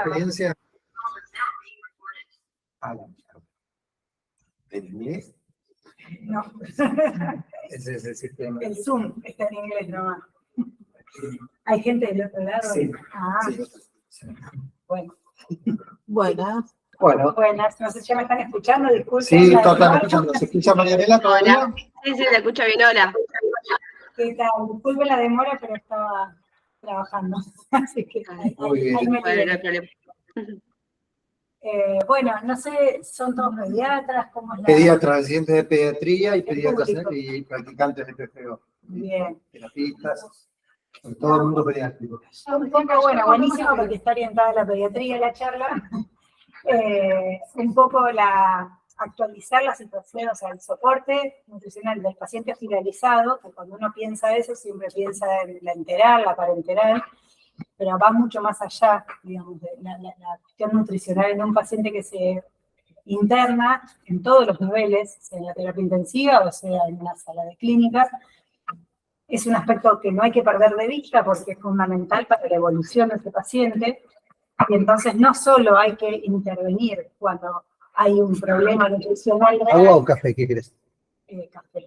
experiencia. ¿En inglés? No. Ese es el sistema. El Zoom está en inglés nomás. ¿Hay gente del otro lado? Sí. Ah, Sí. bueno. Buenas. Bueno. Buenas, no sé si ya me están escuchando, disculpen. Sí, están escuchando. ¿Se escucha Marianela todavía? Hola. Sí, te escucho bien, hola. ¿Qué tal? Disculpen la demora, pero estaba trabajando. Así que Muy bien. ahí me Bueno, no hay libero. problema. Bueno, no sé, ¿son todos pediatras? ¿Cómo es la...? Pediatras, residentes de pediatría y pediatras público. y practicantes de PFO. Bien. Terapistas, en todo el mundo pediátrico. Un poco, bueno, buenísimo porque está orientada a la pediatría la charla. Un poco actualizar la situación, o sea, el soporte nutricional del paciente hospitalizado, que cuando uno piensa eso, siempre piensa en la enteral, la parenteral, pero va mucho más allá, digamos, de la cuestión nutricional en un paciente que se interna en todos los niveles, sea en la terapia intensiva o sea en una sala de clínica. Es un aspecto que no hay que perder de vista porque es fundamental para la evolución de ese paciente. Y entonces no solo hay que intervenir cuando hay un problema nutricional real, ¿Agua o café? ¿Qué querés? Café.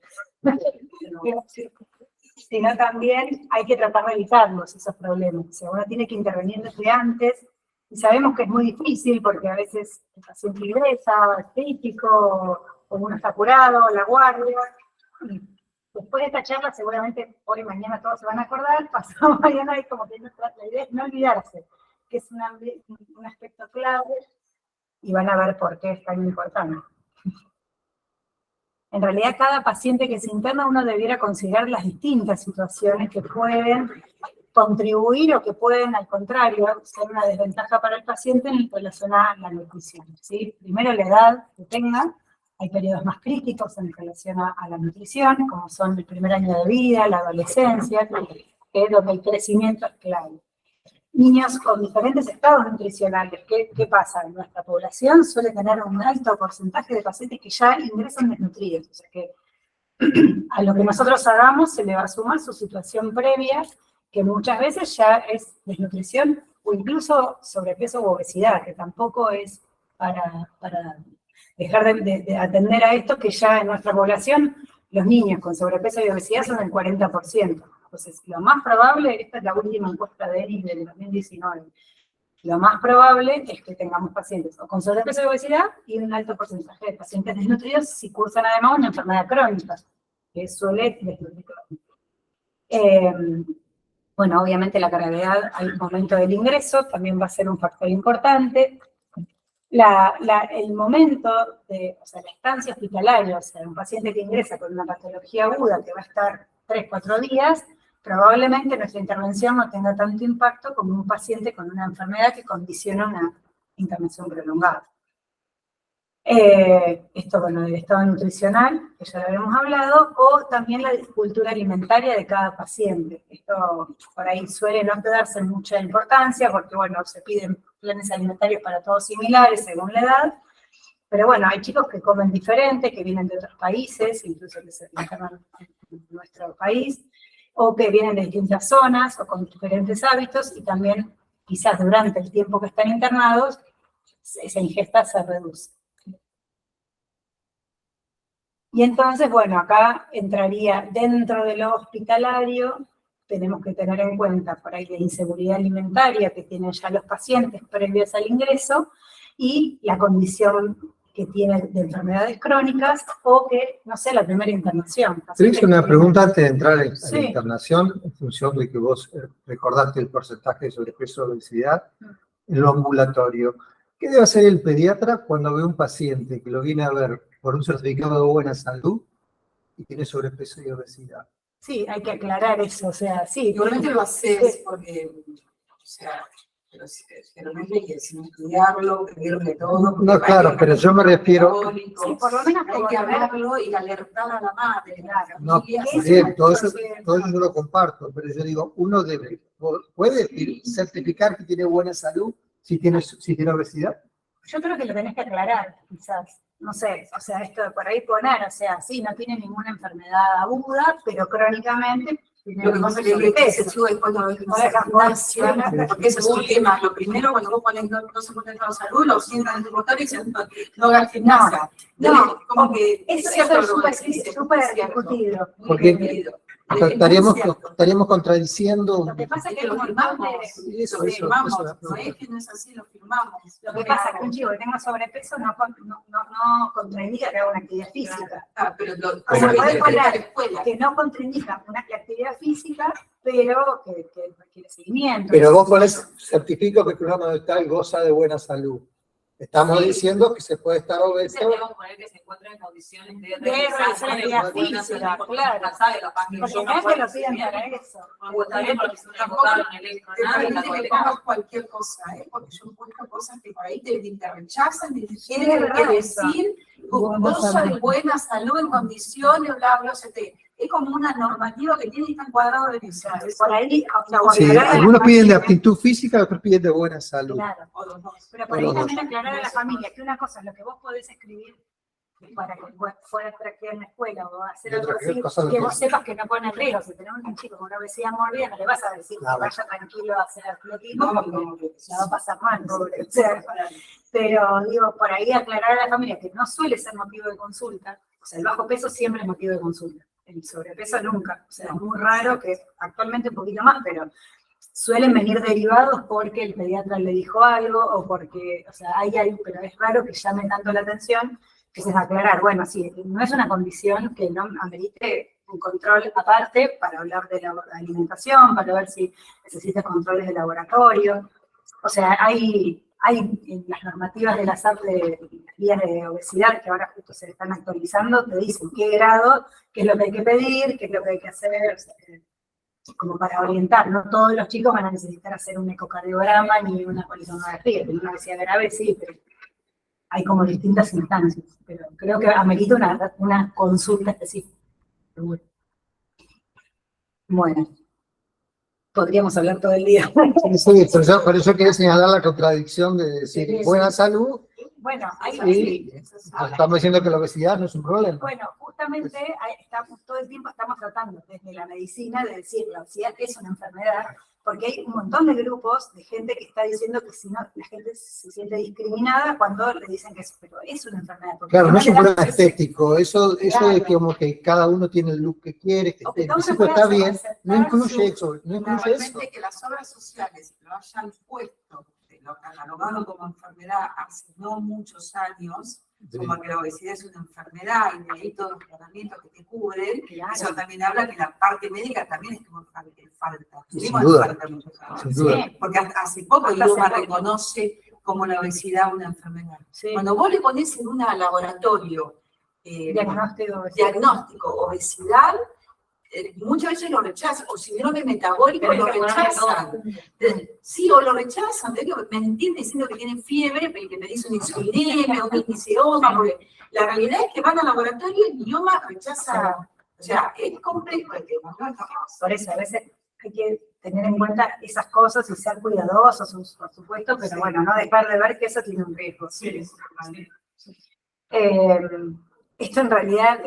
Sino también hay que tratar de evitarlos, esos problemas. O sea, uno tiene que intervenir desde antes, y sabemos que es muy difícil porque a veces el paciente ingresa, es crítico, o uno está apurado, la guardia. Y después de esta charla, seguramente hoy y mañana todos se van a acordar, pasado mañana hay como que la idea es no olvidarse, que es un aspecto clave, y van a ver por qué es tan importante. En realidad, cada paciente que se interna, uno debiera considerar las distintas situaciones que pueden contribuir o que pueden, al contrario, ser una desventaja para el paciente en relación a la nutrición, ¿sí? Primero, la edad que tenga. Hay periodos más críticos en relación a la nutrición, como son el primer año de vida, la adolescencia, que es donde el crecimiento es clave. Niños con diferentes estados nutricionales. ¿Qué pasa? En nuestra población suele tener un alto porcentaje de pacientes que ya ingresan desnutridos. O sea que a lo que nosotros hagamos se le va a sumar su situación previa, que muchas veces ya es desnutrición o incluso sobrepeso u obesidad, que tampoco es para dejar de atender a esto, que ya en nuestra población los niños con sobrepeso y obesidad son el 40%. Entonces, lo más probable, esta es la última encuesta de ERIS del 2019, lo más probable es que tengamos pacientes o con sobrepeso y obesidad y un alto porcentaje de pacientes desnutridos si cursan además una enfermedad crónica, que suele desnutrir. Bueno, obviamente la gravedad al momento del ingreso también va a ser un factor importante. El momento o sea, la estancia hospitalaria, o sea, un paciente que ingresa con una patología aguda que va a estar 3-4 días, probablemente nuestra intervención no tenga tanto impacto como un paciente con una enfermedad que condiciona una internación prolongada. Esto, bueno, del estado nutricional, que ya lo habíamos hablado, o también la cultura alimentaria de cada paciente. Esto por ahí suele no darse mucha importancia porque, bueno, se piden planes alimentarios para todos similares según la edad, pero bueno, hay chicos que comen diferente, que vienen de otros países, incluso que se internan en nuestro país, o que vienen de distintas zonas o con diferentes hábitos, y también quizás durante el tiempo que están internados, esa ingesta se reduce. Y entonces, bueno, acá entraría dentro de lo hospitalario, tenemos que tener en cuenta por ahí la inseguridad alimentaria que tienen ya los pacientes previos al ingreso y la condición que tienen de enfermedades crónicas o que, no sé, la primera internación. Te hice una pregunta antes de entrar a Sí. la internación, en función de que vos recordaste el porcentaje de sobrepeso o obesidad en lo ambulatorio. ¿Qué debe hacer el pediatra cuando ve un paciente que lo viene a ver por un certificado de buena salud y tiene sobrepeso y obesidad? Sí, hay que aclarar eso, o sea, sí. Igualmente lo haces porque, o sea, pero no hay que sin estudiarlo, pedirle todo. No, claro, pero yo me refiero... Sí, por lo menos hay que hablarlo y alertar a la madre. No, bien, todo eso yo lo comparto, pero yo digo, uno puede certificar que tiene buena salud si tiene obesidad. Yo creo que lo tenés que aclarar, quizás. No sé, o sea, esto de por ahí poner, o sea, sí, no tiene ninguna enfermedad aguda, pero crónicamente Lo que pasa es que se sube cuando hay gimnasia, porque ese es un tema. Lo primero, cuando vos pones no se pone en salud, lo sientan en tu motor y dicen no hagas gimnasia. No, como que eso cierto es lo que súper decís, discutido. Porque estaríamos contradiciendo. Lo que pasa es que lo firmamos. Eso, Lo firmamos. eso. No es que no es así, lo firmamos. Lo que pasa es que un chico que tenga sobrepeso no contraindica que haga una actividad física. Pero O sea, puede poner escuela. que no contraindica una actividad física, pero que requiere seguimiento. Pero vos pones, certifico que fulano de tal goza de buena salud. Estamos diciendo que se puede estar obeso. Debemos poner que se encuentra en condiciones de realizar actividad física, claro. Porque no es que lo piden para eso. O también porque se botaron Realmente que pongas cualquier cosa, porque yo encuentro cosas que por ahí te rechazan y te tienen que decir goza de buena salud en condiciones, bla, bla, es como una normativa que tiene que estar encuadrado en eso. Por ahí, Sí, algunos piden de aptitud física, otros piden de buena salud. Claro, O los dos. pero por ahí también aclarar a la familia que una cosa es lo que vos podés escribir para que puedas practicar en la escuela o hacer algo así, que vos sepas que no pone en riesgo. Si tenés un chico con una obesidad mórbida, no le vas a decir que vaya tranquilo a hacer atletismo porque la va a pasar mal, pobre. O sea, pero digo, por ahí aclarar a la familia que no suele ser motivo de consulta. O sea, el bajo peso siempre es motivo de consulta. El sobrepeso nunca. O sea, es muy raro que actualmente un poquito más, pero suelen venir derivados porque el pediatra le dijo algo o porque, o sea, hay algo, pero es raro que llame tanto la atención. Entonces, aclarar, bueno, sí, no es una condición que no amerite un control aparte para hablar de la alimentación, para ver si necesita controles de laboratorio. O sea, hay en las normativas de las guías de obesidad que ahora justo se están actualizando, te dicen qué grado, qué es lo que hay que pedir, qué es lo que hay que hacer, o sea, como para orientar. No todos los chicos van a necesitar hacer un ecocardiograma ni una polisomnografía, una obesidad grave sí, pero hay como distintas instancias, pero creo que amerita una consulta específica. Bueno, podríamos hablar todo el día. Sí, por eso quería señalar la contradicción de decir buena salud. Bueno, Estamos diciendo que la obesidad no es un problema. Bueno, justamente todo el tiempo estamos tratando desde la medicina de decir la obesidad es una enfermedad, porque hay un montón de grupos de gente que está diciendo que si no, la gente se siente discriminada cuando le dicen que pero es una enfermedad. Claro, no es un problema estético, eso de que como que cada uno tiene el look que quiere, que está bien, no incluye eso. Realmente que las obras sociales lo hayan puesto, lo catalogado como enfermedad hace no muchos años, como que la obesidad es una enfermedad y de ahí todos los tratamientos que te cubren, eso también habla que la parte médica también estuvo en falta. Sin duda. Sí, porque hace poco el IUMA reconoce como la obesidad una enfermedad. Sí. Cuando vos le ponés en un laboratorio diagnóstico obesidad, muchas veces lo rechazan, o síndrome metabólico lo rechazan. Sí, o lo rechazan, me entienden diciendo que tienen fiebre, que me dice un insulinemia, un índice OMA, porque la realidad es que van al laboratorio y el IOMA rechaza. O sea, es complejo el tema. Por eso, a veces hay que tener en cuenta esas cosas y ser cuidadosos, por supuesto, pero bueno, no dejar de ver que eso tiene un riesgo. Sí. Esto en realidad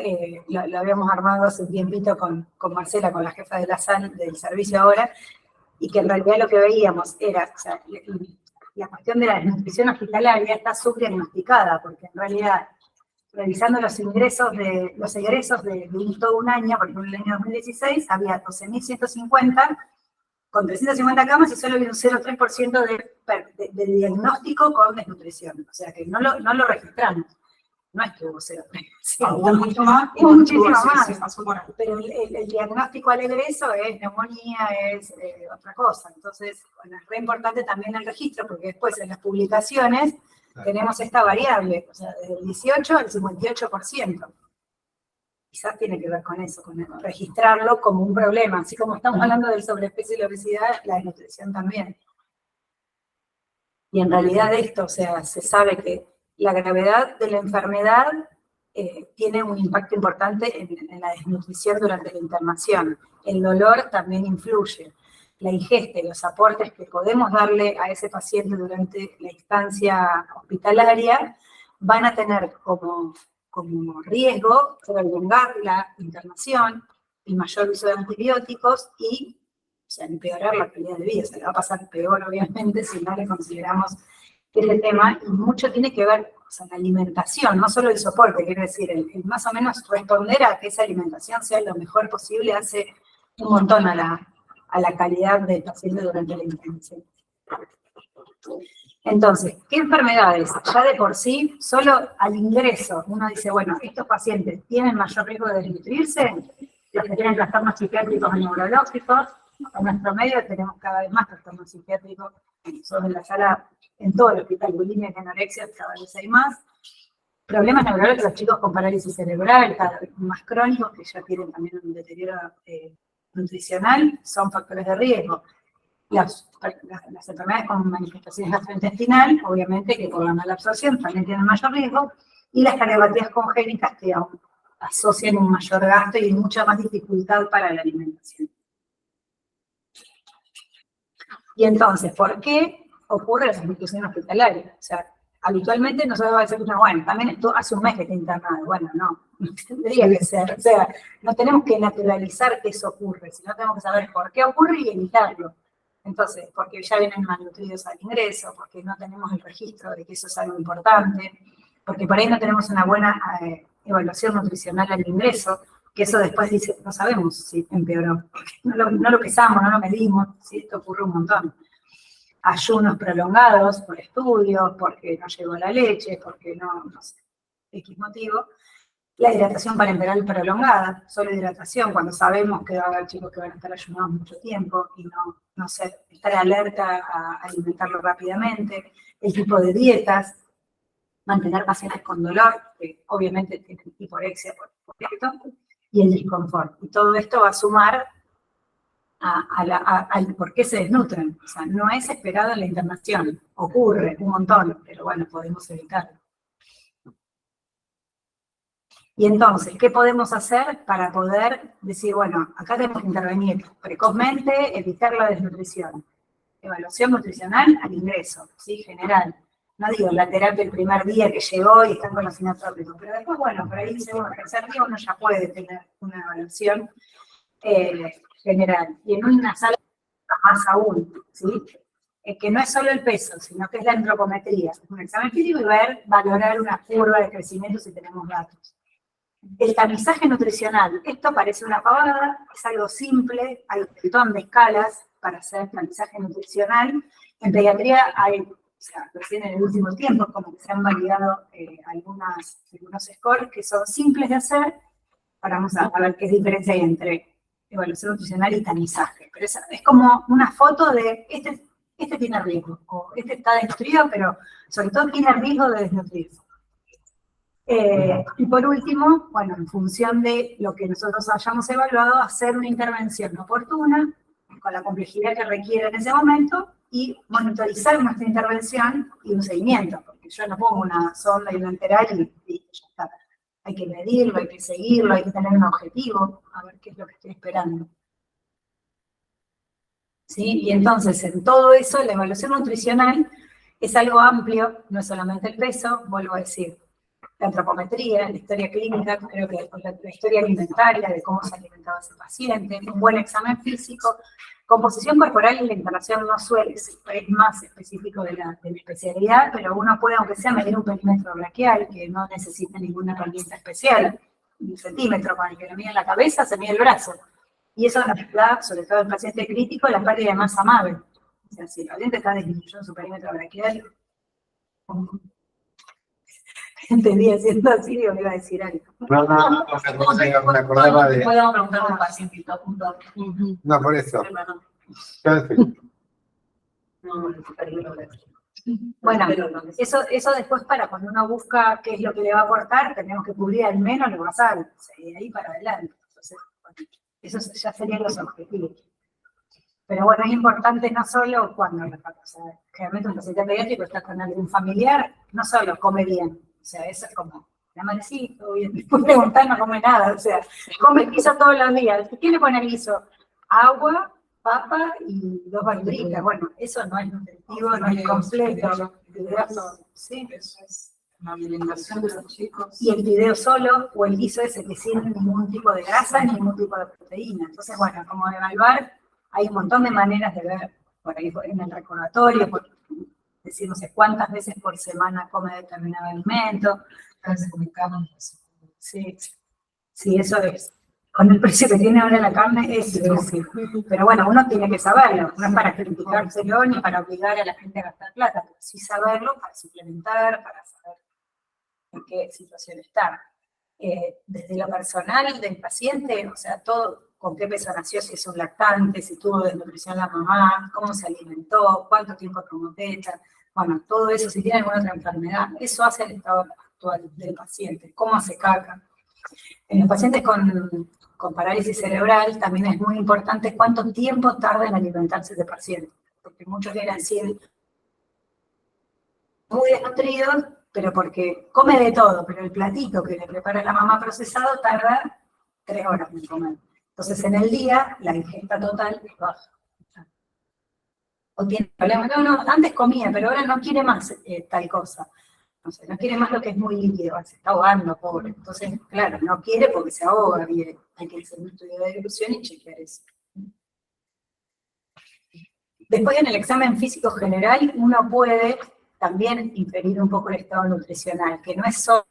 lo habíamos armado hace un tiempito con Marcela, con la jefa de la SAN del servicio ahora, y que en realidad lo que veíamos era, o sea, la cuestión de la desnutrición hospitalaria está subdiagnosticada, porque en realidad, revisando los egresos de todo un año, por ejemplo, en el año 2016, había 12.150 con 350 camas y solo había un 0,3% de diagnóstico con desnutrición, o sea que no lo registramos. No es que hubo 0,3. Hubo mucho más. Hubo muchísimo más. Pero el diagnóstico al egreso es neumonía, es otra cosa. Entonces, bueno, es re importante también el registro, porque después en las publicaciones tenemos esta variable, o sea, del 18 al 58%. Quizás tiene que ver con eso, con registrarlo como un problema. Así como estamos hablando del sobrepeso y la obesidad, la desnutrición también. Y en realidad esto, o sea, se sabe que la gravedad de la enfermedad tiene un impacto importante en la desnutrición durante la internación. El dolor también influye. La ingesta y los aportes que podemos darle a ese paciente durante la instancia hospitalaria van a tener como riesgo prolongar la internación, el mayor uso de antibióticos y, o sea, empeorar la calidad de vida. Se le va a pasar peor, obviamente, si no le consideramos ese tema. Y mucho tiene que ver, o sea, la alimentación, no solo el soporte, quiero decir, el más o menos responder a que esa alimentación sea lo mejor posible hace un montón a la calidad del paciente durante la intervención. Entonces, ¿qué enfermedades? Ya de por sí, solo al ingreso, uno dice, bueno, estos pacientes tienen mayor riesgo de desnutrirse, los que tienen trastornos psiquiátricos y neurológicos. En nuestro medio tenemos cada vez más trastornos psiquiátricos sobre la sala, en todo el hospital, bulimia y anorexia, cada vez hay más. Problemas neurológicos, chicos con parálisis cerebral, cada vez más crónicos, que ya tienen también un deterioro nutricional, son factores de riesgo. Las enfermedades con manifestaciones gastrointestinales, obviamente que por la mala absorción también tienen mayor riesgo, y las cardiopatías congénitas que asocian un mayor gasto y mucha más dificultad para la alimentación. Y entonces, ¿por qué ocurre la desnutrición hospitalaria? O sea, habitualmente nosotros vamos a decir, no, bueno, también esto hace un mes que está internado. Bueno, no tendría que ser. O sea, no tenemos que naturalizar que eso ocurre, sino tenemos que saber por qué ocurre y evitarlo. Entonces, porque ya vienen malnutridos al ingreso, porque no tenemos el registro de que eso es algo importante, porque por ahí no tenemos una buena evaluación nutricional al ingreso, que eso después dice, no sabemos si empeoró, porque no lo pesamos, no lo medimos, ¿sí? Esto ocurre un montón. Ayunos prolongados por estudios, porque no llegó la leche, porque no sé, X motivo. La hidratación parenteral prolongada, solo hidratación, cuando sabemos que va a haber chicos que van a estar ayunados mucho tiempo y no sé, estar alerta a alimentarlo rápidamente, el tipo de dietas, mantener pacientes con dolor, que obviamente tienen hiporexia por esto, y el disconfort. Y todo esto va a sumar al por qué se desnutren. O sea, no es esperado en la internación, ocurre un montón, pero bueno, podemos evitarlo. Y entonces, ¿qué podemos hacer para poder decir, bueno, acá tenemos que intervenir precozmente, evitar la desnutrición? Evaluación nutricional al ingreso, ¿sí? General. No digo la terapia el primer día que llegó y están con los sinotrópicos, pero después, bueno, por ahí segundo, tercer día uno ya puede tener una evaluación general. Y en una sala más aún, ¿sí? Que no es solo el peso, sino que es la antropometría. Es un examen físico y valorar una curva de crecimiento si tenemos datos. El tamizaje nutricional, esto parece una pavada, es algo simple, hay un montón de escalas para hacer tamizaje nutricional. En pediatría hay, o sea, recién en el último tiempo, como que se han validado algunos scores que son simples de hacer. Ahora vamos a ver qué diferencia hay entre evaluación nutricional y tamizaje. Pero es como una foto de, este tiene riesgo, o este está desnutrido, pero sobre todo tiene riesgo de desnutrirse. Y por último, bueno, en función de lo que nosotros hayamos evaluado, hacer una intervención oportuna, con la complejidad que requiere en ese momento, y monitorizar nuestra intervención y un seguimiento, porque yo no pongo una sonda y una enteral y ya está. Hay que medirlo, hay que seguirlo, hay que tener un objetivo, a ver qué es lo que estoy esperando. ¿Sí? Y entonces, en todo eso, la evaluación nutricional es algo amplio, no es solamente el peso, vuelvo a decir, la antropometría, la historia clínica, creo que la historia alimentaria, de cómo se alimentaba ese paciente, un buen examen físico, composición corporal y la instalación no suele ser, es más específico de la especialidad, pero uno puede, aunque sea, medir un perímetro braquial, que no necesita ninguna herramienta especial, un centímetro con el que lo mide en la cabeza, se mide el brazo. Y eso nos da, sobre todo en paciente crítico, la pérdida de masa magra. O sea, si el paciente está disminuyendo su perímetro braquial, entendía, siendo así, digo, me iba a decir algo. Me acordaba de... Podemos preguntar a un pacientito a punto. No, por eso. Bueno, eso después para cuando uno busca qué es lo que le va a aportar, tenemos que cubrir al menos lo basal, o sea, de ahí para adelante. Entonces, bueno, esos ya serían los objetivos. Pero bueno, es importante no solo cuando, o sea, generalmente un paciente pediátrico está con algún familiar, no solo come bien, o sea, eso es como, la madrecita, bien, después preguntar no come nada, o sea, come guiso todos los días. ¿Qué le pone guiso? Agua, papa y 2 verduritas. Bueno, eso no es nutritivo, no es completo. Sí, eso es La alimentación de los chicos. Y el fideo solo o el guiso ese que sin ningún tipo de grasa ni ningún tipo de proteína. Entonces, bueno, como evaluar, hay un montón de maneras de ver, por ahí en el recordatorio, decir no sé cuántas veces por semana come determinado alimento. Sí, sí, eso es. Con el precio que tiene ahora la carne es difícil. Pero bueno, uno tiene que saberlo. No es para criticárselo ni para obligar a la gente a gastar plata, pero sí saberlo para suplementar, para saber en qué situación está. Desde lo personal del paciente, o sea, todo, con qué peso nació, si es un lactante, si tuvo desnutrición la mamá, cómo se alimentó, cuánto tiempo tomó teta, bueno, todo eso, si tiene alguna otra enfermedad, eso hace el estado actual del paciente, cómo hace caca. En los pacientes con parálisis cerebral también es muy importante cuánto tiempo tarda en alimentarse ese paciente, porque muchos vienen así muy desnutridos, pero porque come de todo, pero el platito que le prepara la mamá procesado tarda 3 horas en comer. Entonces en el día la ingesta total es baja. O tiene problemas, no, antes comía, pero ahora no quiere más tal cosa. No sé, no quiere más lo que es muy líquido, se está ahogando, pobre. Entonces, claro, no quiere porque se ahoga, y hay que hacer un estudio de dilución y chequear eso. Después en el examen físico general uno puede también inferir un poco el estado nutricional, que no es solo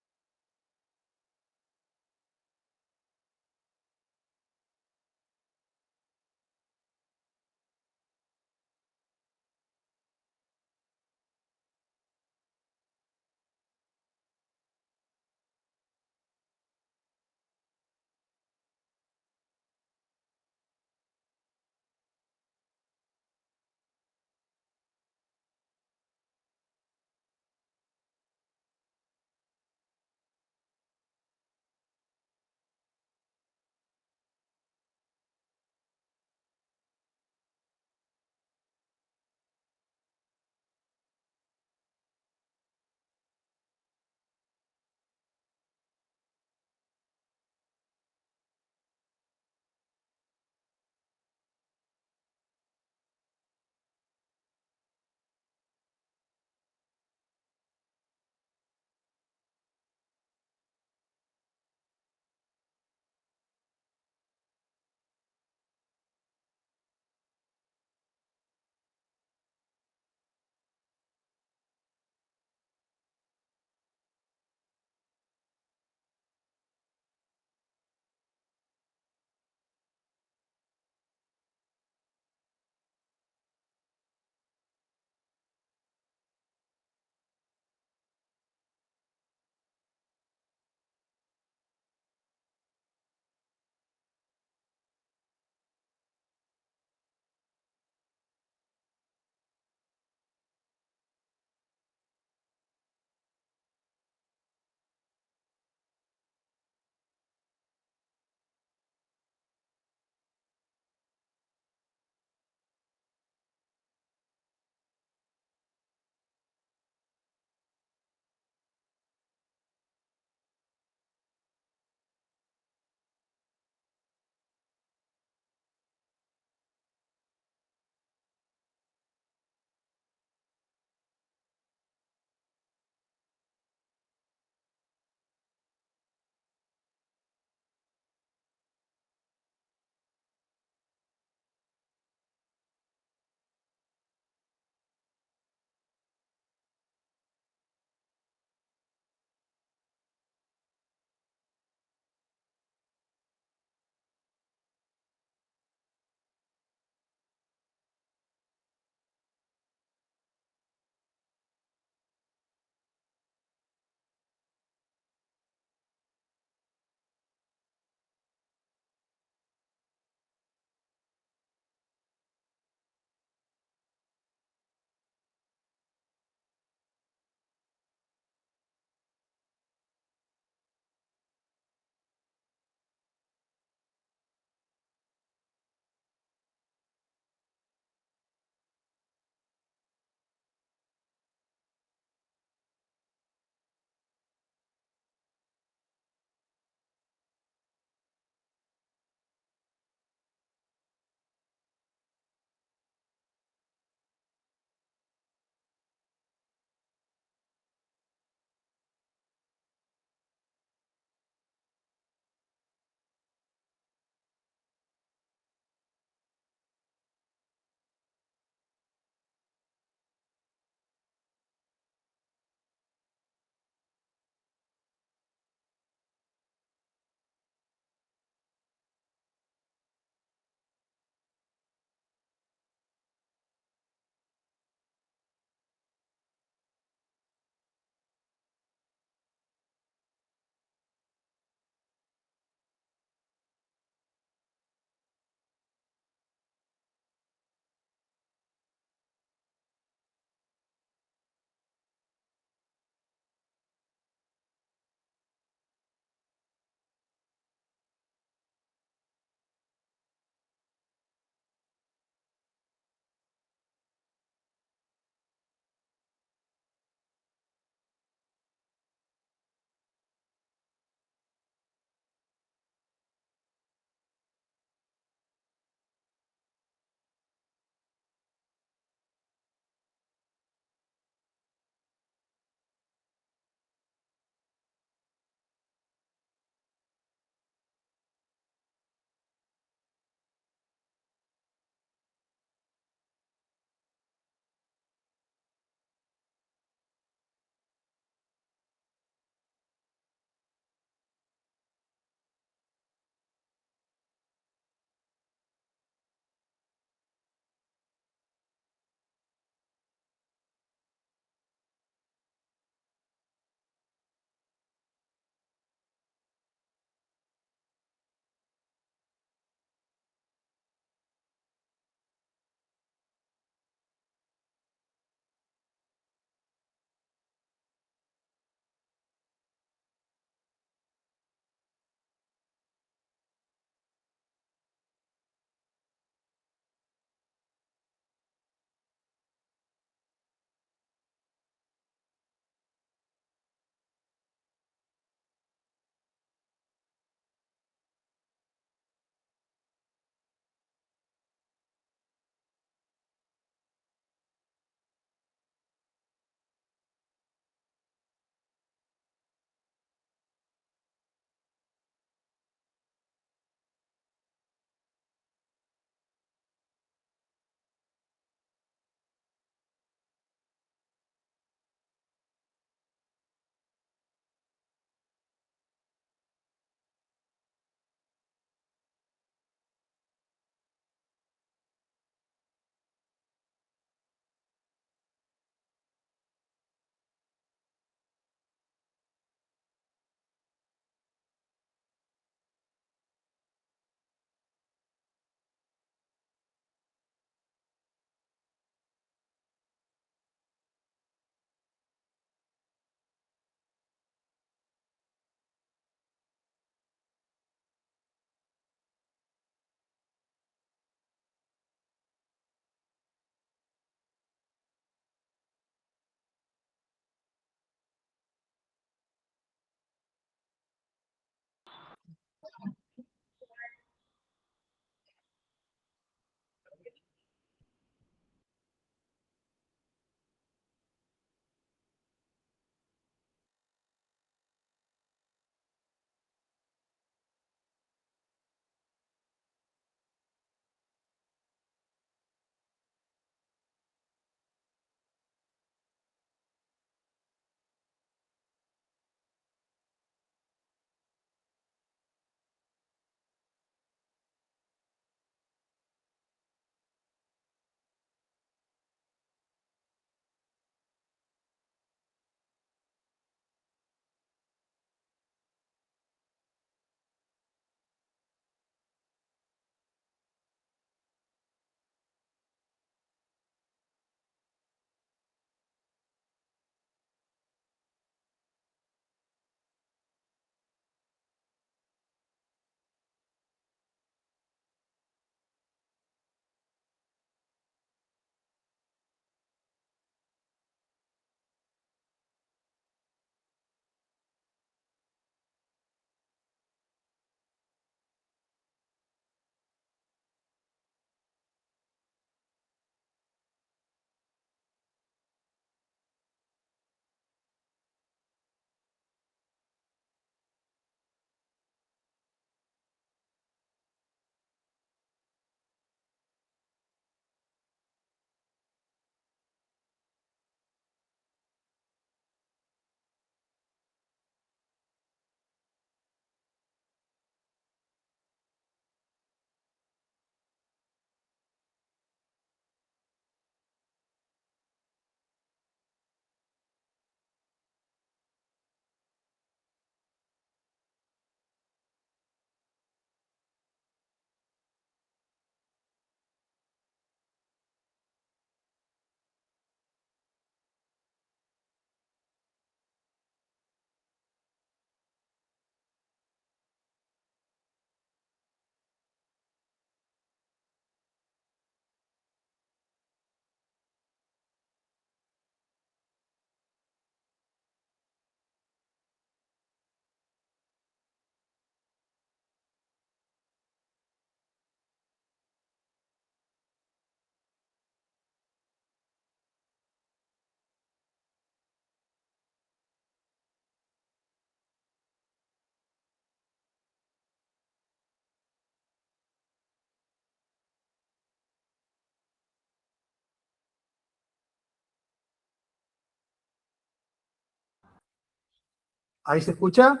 ¿Ahí se escucha?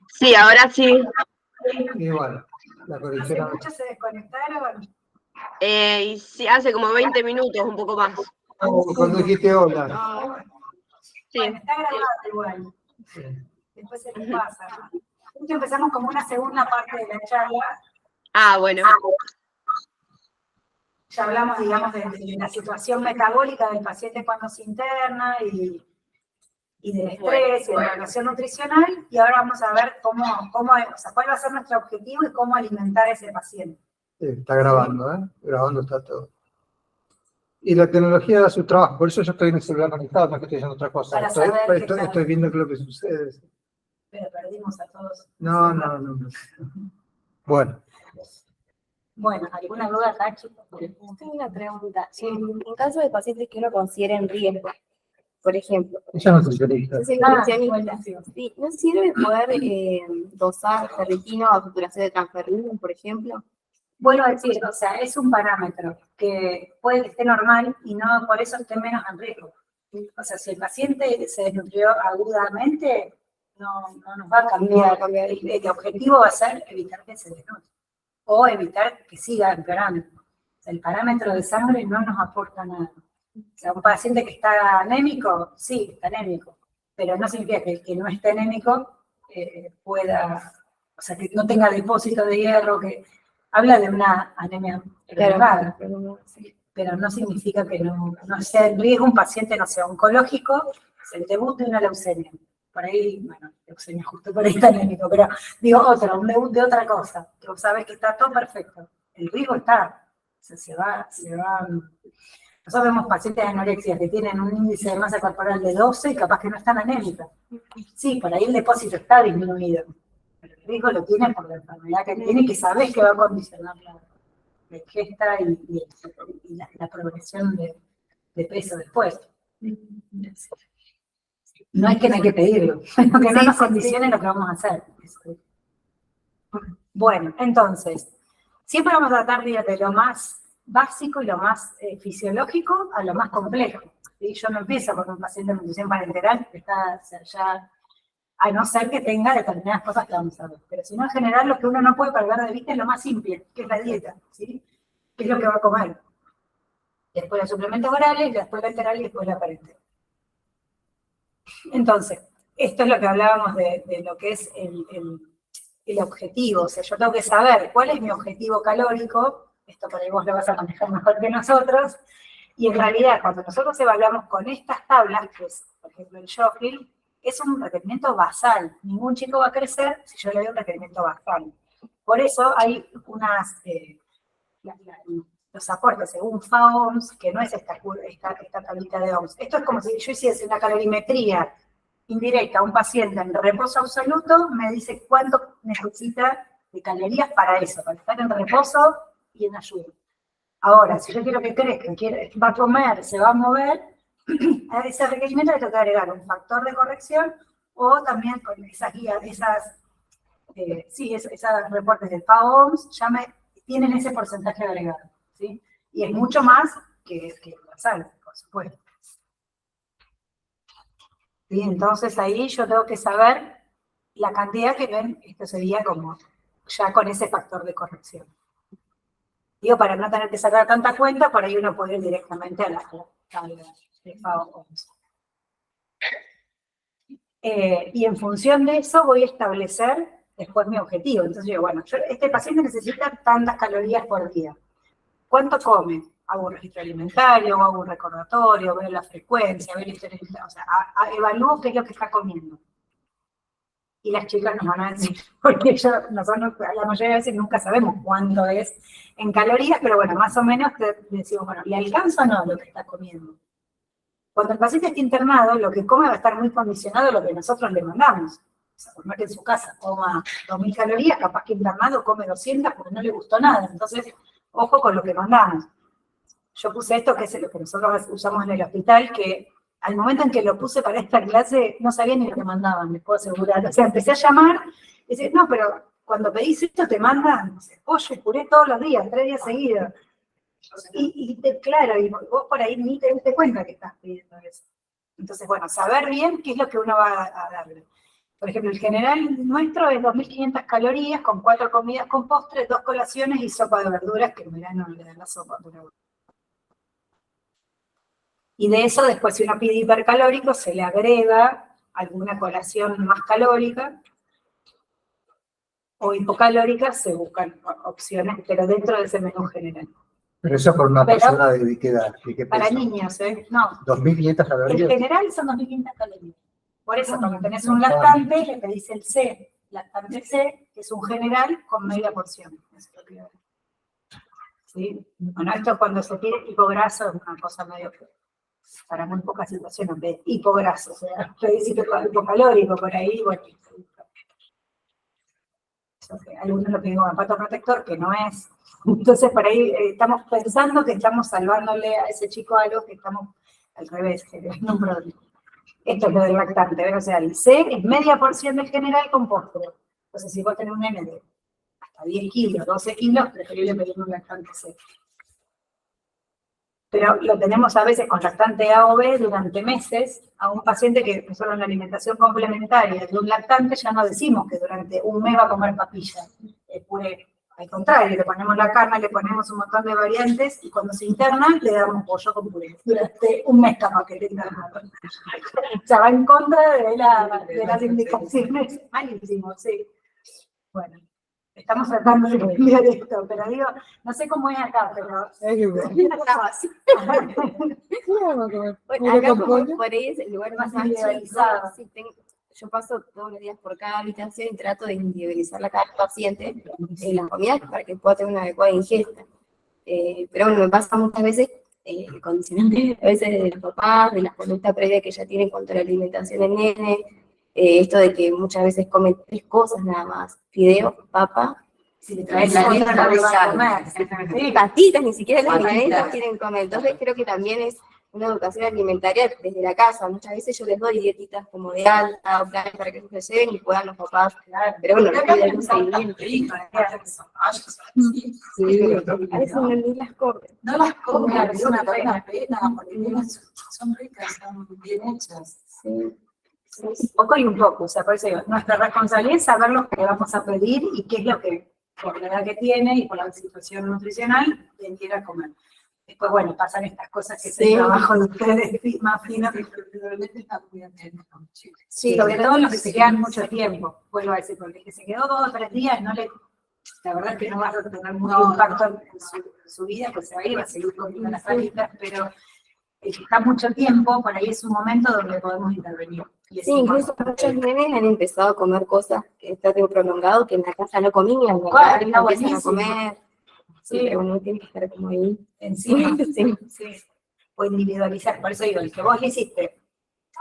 Sí, ahora sí. Y bueno, la Hace conexión... mucho se desconectaron. Y sí, hace como 20 minutos, un poco más. Cuando dijiste hola. Sí. Bueno, está grabado igual. Después se les pasa. Justo empezamos como una segunda parte de la charla. Ah, bueno. Ya hablamos, digamos, de la situación metabólica del paciente cuando se interna y del estrés y de la relación nutricional. Y ahora vamos a ver cómo, o sea, cuál va a ser nuestro objetivo y cómo alimentar a ese paciente. Está grabando, ¿eh? Grabando está todo. Y la tecnología da su trabajo, por eso yo estoy en el celular conectado, no es que estoy haciendo otra cosa. Para saber qué tal. Estoy viendo qué es lo que sucede. Pero perdimos a todos. No. Bueno. Bueno, ¿alguna duda acá, chicos? Tengo una pregunta. En caso de pacientes que uno considere en riesgo, por ejemplo, Ella no es nutricionista. yo soy Ah, nutricionista, sí, ¿no sirve poder dosar ferritino a saturación de transferrina, por ejemplo? Vuelvo a decir, o sea, es un parámetro que puede que esté normal y no por eso esté menos en riesgo. O sea, si el paciente se desnutrió agudamente, no nos va a cambiar. El objetivo va a ser evitar que se desnutre o evitar que siga empeorando. O sea, el parámetro de sangre no nos aporta nada. O sea, un paciente que está anémico, sí, está anémico, pero no significa que el que no esté anémico pueda, o sea, que no tenga depósito de hierro, que habla de una anemia prolongada, pero no significa que no sea en riesgo un paciente, no sea oncológico, el debut de una leucemia. Por ahí, bueno, leucemia justo por ahí está anémico, pero digo un debut de otra cosa, que vos sabés que está todo perfecto. El riesgo está, o sea, se va. Nosotros vemos pacientes de anorexia que tienen un índice de masa corporal de 12 y capaz que no están anémicas. Sí, por ahí el depósito está disminuido, pero el riesgo lo tiene por la enfermedad que tiene, que sabés que va a condicionar la ingesta y la progresión de peso después. No es que no hay que pedirlo, sino que no nos condicione lo que vamos a hacer. Bueno, entonces, siempre vamos a tratar de lo más básico y lo más fisiológico a lo más complejo. ¿Sí? Yo no empiezo con un paciente de nutrición parenteral que está ya, a no ser que tenga determinadas cosas que vamos a ver. Pero si no, en general, lo que uno no puede perder de vista es lo más simple, que es la dieta, ¿sí? ¿Qué es lo que va a comer? Después los suplementos orales, después la enteral y después la parenteral. Entonces, esto es lo que hablábamos de lo que es el objetivo. O sea, yo tengo que saber cuál es mi objetivo calórico. Esto por ahí vos lo vas a manejar mejor que nosotros. Y en realidad, cuando nosotros evaluamos con estas tablas, que es, por ejemplo, el Schofield, es un requerimiento basal. Ningún chico va a crecer si yo le doy un requerimiento basal. Por eso hay los aportes según FAOMS, que no es esta tablita de OMS. Esto es como si yo hiciese una calorimetría indirecta a un paciente en reposo absoluto, me dice cuánto necesita de calorías para eso, para estar en reposo y en ayuno. Ahora, si yo quiero que crezca, va a comer, se va a mover, a ese requerimiento le tengo que agregar un factor de corrección o también con esas guías, esos reportes del FAOMS ya tienen ese porcentaje agregado, ¿sí? Y es mucho más que basal, por supuesto. ¿Sí? Entonces ahí yo tengo que saber la cantidad que ven, esto sería como ya con ese factor de corrección. Digo, para no tener que sacar tanta cuenta, por ahí uno puede ir directamente a la tabla de FAOMS. Y en función de eso voy a establecer después mi objetivo. Entonces digo, bueno, este paciente necesita tantas calorías por día. ¿Cuánto come? Hago un registro alimentario, hago un recordatorio, veo la frecuencia, veo la historia, o sea, evalúo qué es lo que está comiendo. Y las chicas nos van a decir, porque nosotros la mayoría de veces nunca sabemos cuánto es en calorías, pero bueno, más o menos decimos, bueno, ¿le alcanza o no lo que está comiendo? Cuando el paciente esté internado, lo que come va a estar muy condicionado a lo que nosotros le mandamos. O sea, por más que en su casa coma 2000 calorías, capaz que internado come 200 porque no le gustó nada. Entonces, ojo con lo que mandamos. Yo puse esto, que es lo que nosotros usamos en el hospital, que al momento en que lo puse para esta clase, no sabía ni lo que mandaban, les puedo asegurar. O sea, empecé a llamar, y decía, no, pero cuando pedís esto te mandan, no sé, pollo y puré todos los días, 3 días seguidos. Claro, y vos por ahí ni te diste cuenta que estás pidiendo eso. Entonces, bueno, saber bien qué es lo que uno va a darle. Por ejemplo, el general nuestro es 2.500 calorías con 4 comidas con postres, 2 colaciones y sopa de verduras, que en verano le dan la sopa. Pero... Y de eso, después, si uno pide hipercalórico, se le agrega alguna colación más calórica, o hipocalórica, se buscan opciones, pero dentro de ese menú general. Pero eso por una Pero- persona de qué edad, de qué Para peso. niños, no. 2.500 En calorías. general son 2.500 calorías. Por eso, cuando tenés un lactante, le pedís el C, lactante C, que es un general con media porción. ¿Sí? Bueno, esto cuando se pide hipograso es una cosa medio para muy pocas situaciones, de hipograso, o sea, pedís hipocalórico por ahí, bueno. Algunos lo piden como pato protector, que no es. Entonces, por ahí estamos pensando que estamos salvándole a ese chico algo que estamos al revés, generando un problema. Esto es lo del lactante, o sea, el C es media porción del general con postre. Entonces, si vos tenés un nene de hasta 10 kilos, 12 kilos, preferible pedir un lactante C. Pero lo tenemos a veces con lactante A o B durante meses a un paciente que nosotros en la alimentación complementaria de un lactante ya no decimos que durante un mes va a comer papilla, puré. Al contrario, le ponemos la carne, le ponemos un montón de variantes y cuando se interna le damos pollo con puré. Durante un mes capaz que le internan. O sea, va en contra de las indicaciones. Malísimo, sí. Bueno, estamos tratando de cambiar esto, pero digo, no sé cómo es acá, pero... Bueno, acá por ahí es el lugar más individualizado. Sí, yo paso todos los días por cada habitación y trato de individualizarla a cada paciente en las comidas para que pueda tener una adecuada ingesta. Pero bueno, me pasa muchas veces el condicionante, a veces de los papás, de la conducta previa que ya tienen cuanto a la alimentación del nene, esto de que muchas veces comen 3 cosas nada más, fideos, papa, Si le traes la dieta, no le va a comer. sí, patitas, ni siquiera las milanesas quieren comer. Entonces creo que también es una educación alimentaria desde la casa. Muchas veces yo les doy dietitas como de alta o planes para que se lleven y puedan los papás. Pero bueno, no piden un seguimiento. Sí, a veces no ni las comen. No las comen, es una pena, porque son ricas, son bien hechas. Sí. Un poco y un poco, o sea, por eso digo, nuestra responsabilidad es saber lo que le vamos a pedir y qué es lo que, por la edad que tiene y por la situación nutricional, quien quiera comer. Después, bueno, pasan estas cosas que es el trabajo de ustedes más fino. Sí, sobre todo los que se quedan mucho tiempo, vuelvo a decir, porque el que se quedó 2 o 3 días, no le, la verdad es que no va a tener mucho impacto en su vida, pues se va a ir, va a seguir comiendo las alitas, pero el que está mucho tiempo, por ahí es un momento donde podemos intervenir. Y Sí, incluso muchos nenes han empezado a comer cosas que está tiempo prolongado que en la casa no comían, ¿no? Claro, Empiezan a buenísimo. comer. Sí, pero uno tiene que estar como ahí. Encima, Sí. sí. O individualizar, por eso digo, el que vos le hiciste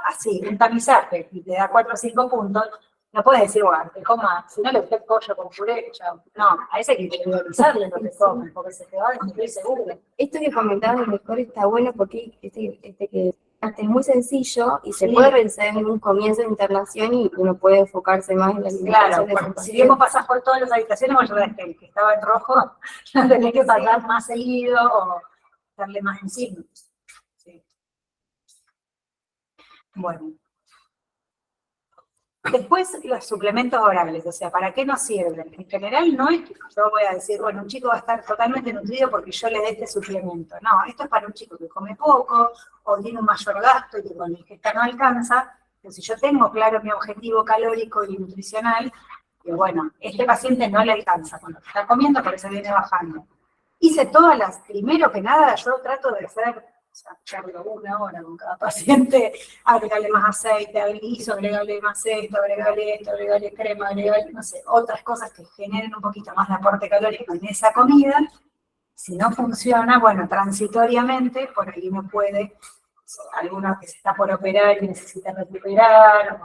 así, un tamizaje, y te da 4 o 5 puntos, no puedes decir, bueno, te coma, si no le gusta el pollo con puré, chao. No, a ese hay que individualizarle lo que come, porque se te va a descubrir seguro. Esto que comentabas del mejor está bueno porque este que es muy sencillo y se Sí. puede realizar en un comienzo de internación y uno puede enfocarse más en la alimentación Claro, de su porque si bien vos pasás por todas las habitaciones, vos sabés que el que estaba en rojo, lo tenés que pasar más seguido o darle más encima. Sí. Bueno. Después, los suplementos orales, o sea, ¿para qué nos sirven? En general no es que yo voy a decir, bueno, un chico va a estar totalmente nutrido porque yo le dé este suplemento. No, esto es para un chico que come poco o tiene un mayor gasto y que con la ingesta no alcanza. Pero si yo tengo claro mi objetivo calórico y nutricional, que bueno, este paciente no le alcanza con lo que está comiendo, por eso viene bajando. Hice todas las, primero que nada, yo trato de hacer, o sea, charlo 1 hora con cada paciente, agregarle más aceite, agregarle más esto, agregarle crema, agregarle, no sé, otras cosas que generen un poquito más de aporte calórico en esa comida. Si no funciona, bueno, transitoriamente, por ahí uno puede, alguno que se está por operar y necesita recuperar,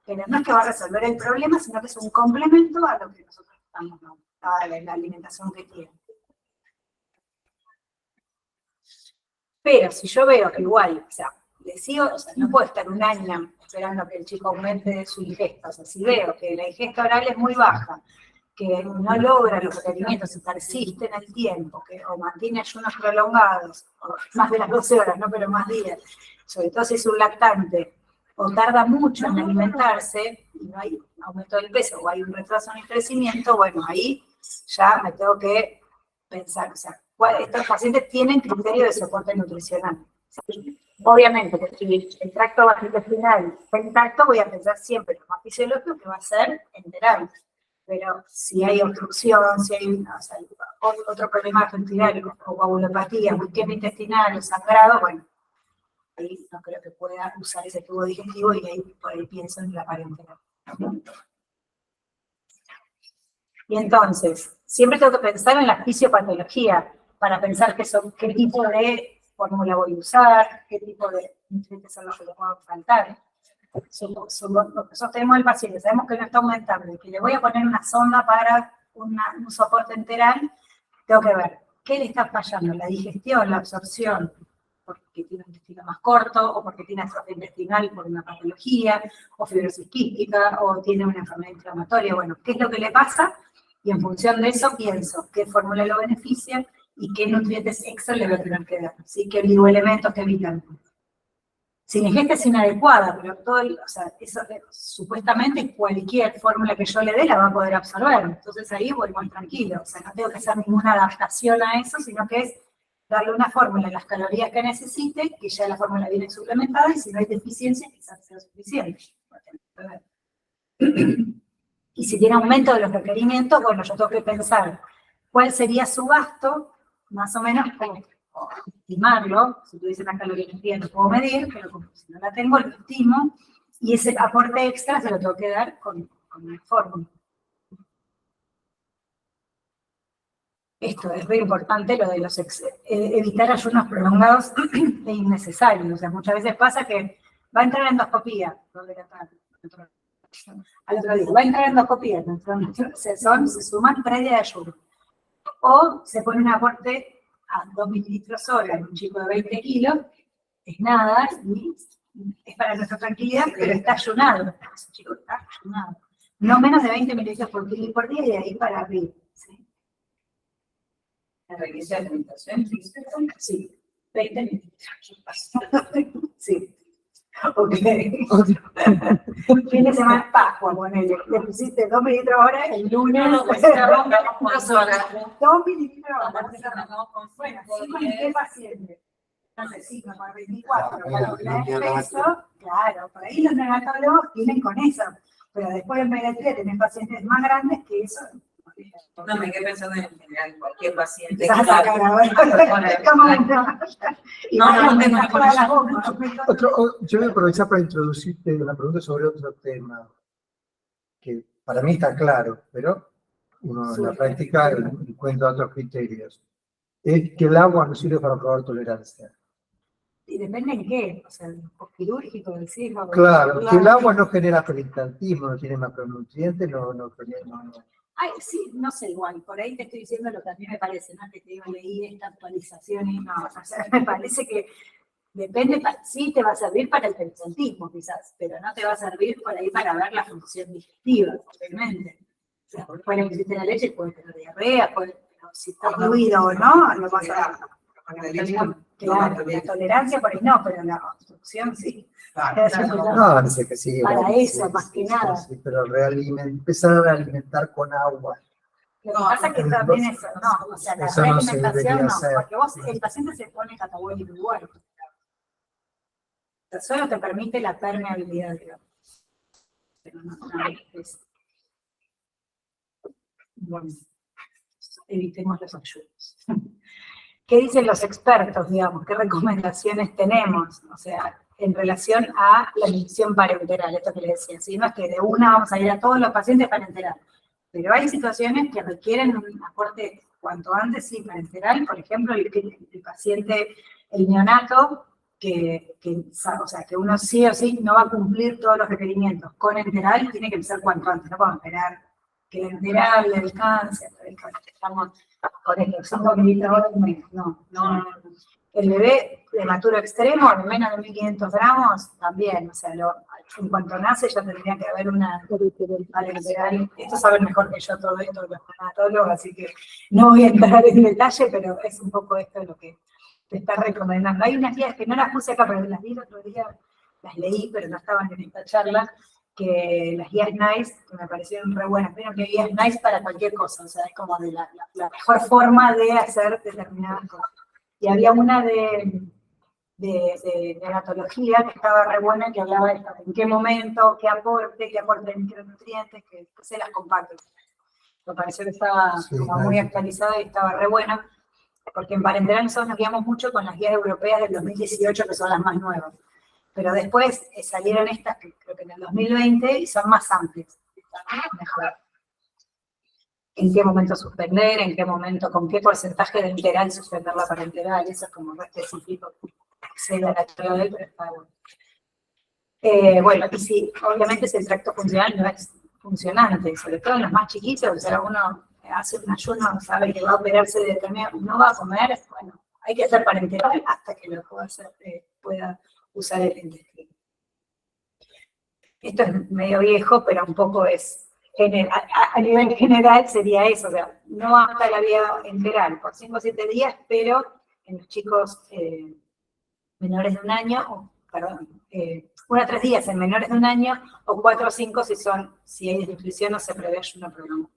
pero no es que va a resolver el problema, sino que es un complemento a lo que nosotros estamos dando, a la alimentación que tiene. Pero si yo veo que igual, o sea, le sigo, o sea, no puedo estar un año esperando que el chico aumente su ingesta. O sea, si veo que la ingesta oral es muy baja, que no logra los requerimientos y persiste en el tiempo, o mantiene ayunos prolongados, o más de las 12 horas, ¿no? Pero más días, sobre todo si es un lactante, o tarda mucho en alimentarse, y no hay aumento del peso, o hay un retraso en el crecimiento, bueno, ahí ya me tengo que pensar, o sea, estos pacientes tienen criterio de soporte nutricional. Obviamente, que si el tracto gastrointestinal está intacto, voy a pensar siempre en lo más fisiológico, que va a ser enteral. Pero si hay obstrucción, si hay otro problema gastrointestinal, o coagulopatía, o isquemia intestinal, o sangrado, bueno, ahí no creo que pueda usar ese tubo digestivo y ahí por ahí pienso en la parenteral. Y entonces, siempre tengo que pensar en la fisiopatología para pensar qué tipo de fórmula voy a usar, qué tipo de nutrientes son los que le puedo faltar. Nosotros tenemos el paciente, sabemos que no está aumentando y que le voy a poner una sonda para un soporte enteral, tengo que ver qué le está fallando, la digestión, la absorción, porque tiene un intestino más corto, o porque tiene atrofia intestinal por una patología, o fibrosis quística, o tiene una enfermedad inflamatoria. Bueno, ¿qué es lo que le pasa? Y en función de eso pienso qué fórmula lo beneficia y qué nutrientes extra le voy a tener que dar. ¿Sí? ¿Qué oligoelementos que evitan? Si la ingesta es inadecuada, pero eso supuestamente cualquier fórmula que yo le dé la va a poder absorber. Entonces ahí voy más tranquilo. O sea, no tengo que hacer ninguna adaptación a eso, sino que es darle una fórmula, las calorías que necesite, que ya la fórmula viene suplementada, y si no hay deficiencia, quizás sea suficiente. Y si tiene aumento de los requerimientos, bueno, yo tengo que pensar cuál sería su gasto, más o menos, o estimarlo. Si tuviese una caloría que día lo puedo medir, pero como si no la tengo, lo estimo, y ese aporte extra se lo tengo que dar con una fórmula. Esto es muy importante, lo de evitar ayunos prolongados e innecesarios. O sea, muchas veces pasa que va a entrar a endoscopía, 2 de la tarde, al otro día, va a entrar a endoscopía, se suman previa de ayuno. O se pone un aporte a 2 mililitros hora en un chico de 20 kilos, es nada, y es para nuestra tranquilidad, pero está ayunado. Ese chico está ayunado. No menos de 20 mililitros por kilo y por día, y de ahí para arriba. ¿Sí? ¿La regresa de alimentación? Sí, 20 mililitros. Sí. Ok. Fin de semana, Pascua, ponele. Le pusiste 2 mililitros ahora, el lunes. No, pues vamos 2 horas. 2 mililitros ahora. Bueno, ¿sí con qué paciente? Entonces, sí, como 24, claro, por ahí los neonatólogos tienen con eso. Pero después en pediatría tenés pacientes más grandes que eso. No, me quedé pensando en general, cualquier paciente. Yo voy a aprovechar para introducirte una pregunta sobre otro tema, que para mí está claro, pero uno en la práctica encuentra otros criterios. Es que el agua no sirve para probar tolerancia. Y depende en qué, o sea, quirúrgico, decís. Claro, que el agua no genera peritrantismo, no tiene macronutrientes, no. Ay, sí, no sé, igual, por ahí te estoy diciendo lo que a mí me parece, ¿no? Que te digo, leí esta actualización y no, o sea, me parece que depende, sí te va a servir para el peritrantismo quizás, pero no te va a servir por ahí para ver la función digestiva, obviamente. O sea, puede que la leche, puede tener diarrea, pero si está fluido o no, no pasa nada. Claro, la tolerancia por ahí no, pero la obstrucción sí. No, no sé qué sí. Para eso, más que nada. Sí, pero empezar a realimentar con agua. Lo que pasa es que también eso, no, o sea, la realimentación no, porque el paciente se pone catabólico igual. O sea, solo te permite la permeabilidad, digamos. Pero no es. Bueno, evitemos los ayunos. ¿Qué dicen los expertos, digamos? ¿Qué recomendaciones tenemos? O sea, en relación a la nutrición parenteral, esto que les decía, ¿sí? No es que de una vamos a ir a todos los pacientes parenteral, pero hay situaciones que requieren un aporte cuanto antes, sí, parenteral, por ejemplo, el paciente, el neonato, o sea, que uno sí o sí no va a cumplir todos los requerimientos con enteral, tiene que empezar cuanto antes, no podemos esperar que el enteral le alcance, estamos con estos 5 mililitros no. El bebé prematuro extremo, de menos de 1500 gramos, también, o sea, en cuanto nace ya tendría que haber una parenteral. Esto saben mejor que yo todo esto, los neonatólogos, así que no voy a entrar en detalle, pero es un poco esto lo que te está recomendando. Hay unas guías que no las puse acá, pero las vi el otro día, las leí, pero no estaban en esta charla, que las guías NICE, que me parecieron re buenas. Pero que guías NICE para cualquier cosa, o sea, es como de la mejor forma de hacer determinadas cosas. Y había una de neonatología que estaba re buena, que hablaba de en qué momento, qué aporte de micronutrientes, que se las comparto. Me pareció que estaba como muy actualizada y estaba re buena, porque en parenteral nosotros nos guiamos mucho con las guías europeas del 2018, que son las más nuevas. Pero después salieron estas, que creo que en el 2020, y son más amplias. Mejor. En qué momento suspender, en qué momento, con qué porcentaje de enteral suspender la parenteral, eso es como re específico. Sé la teoría de él, pero está bueno. Bueno, y sí, obviamente si el tracto funcional no es funcionante, sobre todo en los más chiquitos, o sea, uno hace un ayuno, sabe que va a operarse de determinado, no va a comer, bueno, hay que hacer parenteral hasta que lo pueda hacer, pueda usar el intestino. Esto es medio viejo, pero un poco es, a nivel general sería eso, o sea, no hasta la vía enteral, por 5 o 7 días, pero en los chicos menores de un año, perdón, 1 a 3 días en menores de un año, o 4 o 5 si hay desnutrición o se prevé ayuno programado.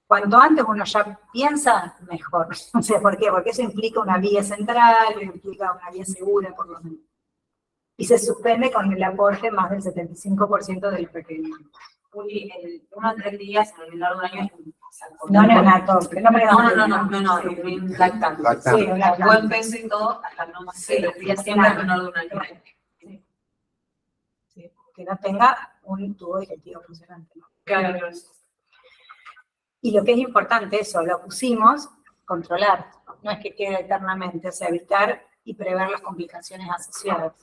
Cuanto antes uno ya piensa, mejor. O sea, ¿por qué? Porque eso implica una vía central, implica una vía segura, por lo menos. Y se suspende con el aporte más del 75% del requerimiento. Juli, 1 a 3 días en el menor de un año. No neonato, No, lactante. Sí, Buen peso y todo, hasta no más de 3 días siempre al menor de un año. Sí, que no tenga un tubo digestivo funcionante, ¿no? Claro. Y lo que es importante, eso, lo pusimos, controlar, no es que quede eternamente, o sea, evitar y prever las complicaciones asociadas.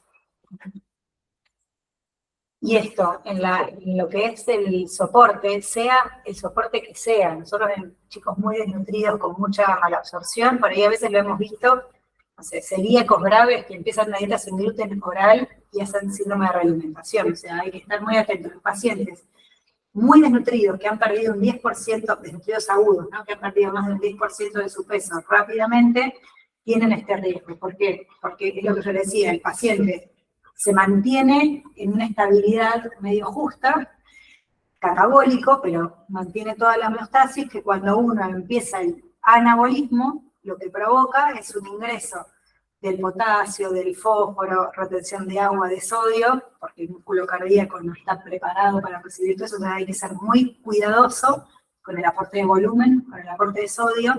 Y esto, en lo que es el soporte, sea el soporte que sea, nosotros en chicos muy desnutridos, con mucha malabsorción, por ahí a veces lo hemos visto, no sé, celíacos graves que empiezan una dieta sin gluten oral y hacen síndrome de realimentación, o sea, hay que estar muy atentos. Los pacientes muy desnutridos, que han perdido un 10%, desnutridos agudos, ¿no? Que han perdido más del 10% de su peso rápidamente, tienen este riesgo. ¿Por qué? Porque es lo que yo decía, el paciente se mantiene en una estabilidad medio justa, catabólico, pero mantiene toda la homeostasis, que cuando uno empieza el anabolismo, lo que provoca es un ingreso del potasio, del fósforo, retención de agua, de sodio, porque el músculo cardíaco no está preparado para recibir todo eso, entonces hay que ser muy cuidadoso con el aporte de volumen, con el aporte de sodio,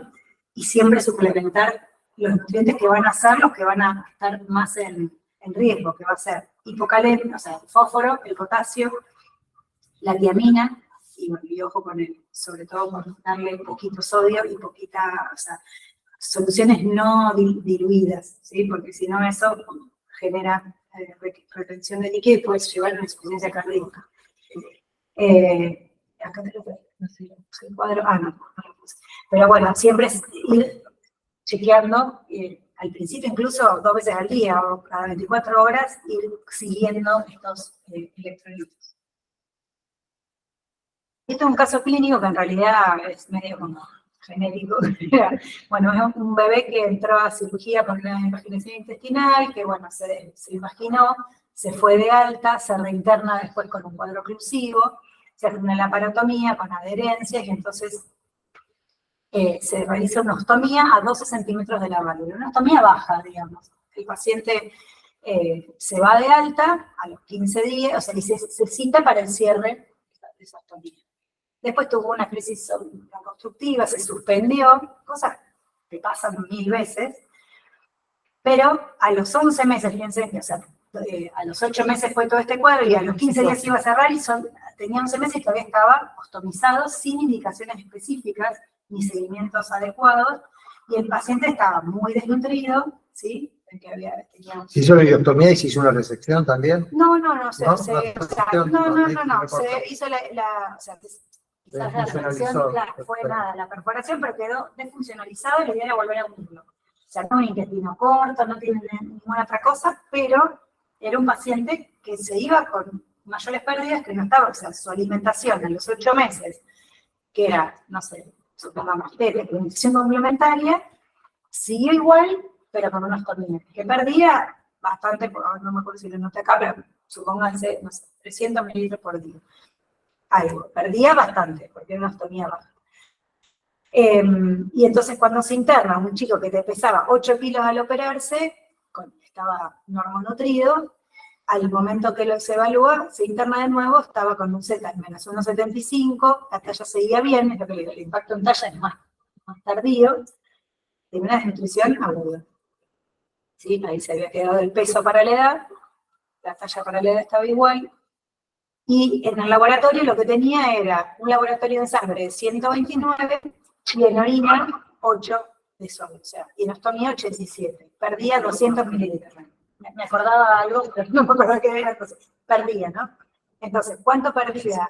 y siempre suplementar los nutrientes que van a ser los que van a estar más en riesgo, que va a ser hipocalemia, o sea, el fósforo, el potasio, la tiamina, y ojo con el, sobre todo con darle poquito sodio y poquita, o sea, soluciones no diluidas, ¿sí? Porque si no eso genera retención de líquido y puede llevar a una insuficiencia cardíaca. Acá te lo no sé, el cuadro, no lo puse. Pero bueno, siempre es ir chequeando, al principio incluso 2 veces al día o cada 24 horas, ir siguiendo estos electrolitos. Esto es un caso clínico que en realidad es medio como genérico. Bueno, es un bebé que entró a cirugía por una invaginación intestinal, que bueno, se imaginó, se fue de alta, se reinterna después con un cuadro oclusivo, se hace una laparotomía con adherencias y entonces se realiza una ostomía a 12 centímetros de la válvula, una ostomía baja, digamos. El paciente se va de alta a los 15 días, o sea, y se cita para el cierre de esa ostomía. Después tuvo una crisis reconstructiva, se suspendió, cosas que pasan 1000 veces, pero a los 11 meses, fíjense, o sea, a los 8 meses fue todo este cuadro y a los 15 días se iba a cerrar y tenía 11 meses y todavía estaba ostomizado sin indicaciones específicas ni seguimientos adecuados, y el paciente estaba muy desnutrido, ¿sí? ¿Se hizo la ileostomía y se hizo una resección también? No, se hizo la resección, claro, fue nada, la perforación, pero quedó desfuncionalizado y la idea era volver a unirlo. O sea, no un intestino corto, no tiene ninguna otra cosa, pero era un paciente que se iba con mayores pérdidas que no estaba, o sea, su alimentación en los 8 meses, que era, no sé, supongamos, alimentación complementaria, siguió igual, pero con unos ostomía, que perdía bastante, no me acuerdo si lo noté acá, pero supónganse, no sé, 300 mililitros por día. Algo, perdía bastante, porque era una ostomía baja. Y entonces cuando se interna un chico que te pesaba 8 kilos al operarse, estaba normonutrido, al momento que se evalúa, se interna de nuevo, estaba con un Z al menos 1,75, la talla seguía bien, es lo que le digo, el impacto en talla es más tardío, de una desnutrición aguda. ¿Sí? Ahí se había quedado el peso para la edad, la talla para la edad estaba igual, y en el laboratorio lo que tenía era un laboratorio de sangre de 129 y en orina 8 de sodio, o sea, y en ostomía 87. Perdía 200 mililitros. Me acordaba algo, pero no me acordaba qué era, entonces perdía, ¿no? Entonces, ¿cuánto perdía?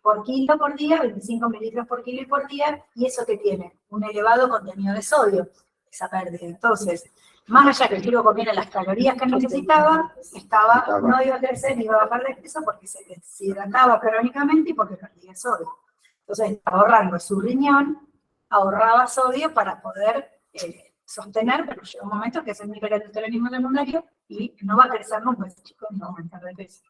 Por kilo por día, 25 mililitros por kilo y por día, y eso que tiene un elevado contenido de sodio, esa pérdida. Entonces, más allá que el chico comiera las calorías que necesitaba, no iba a crecer ni iba a bajar de peso porque se deshidrataba crónicamente y porque perdía sodio. Entonces, ahorrando su riñón, ahorraba sodio para poder sostener, pero llega un momento que es el hiperaldosteronismo secundario y no va a crecer nunca ese chico, no va a aumentar de peso.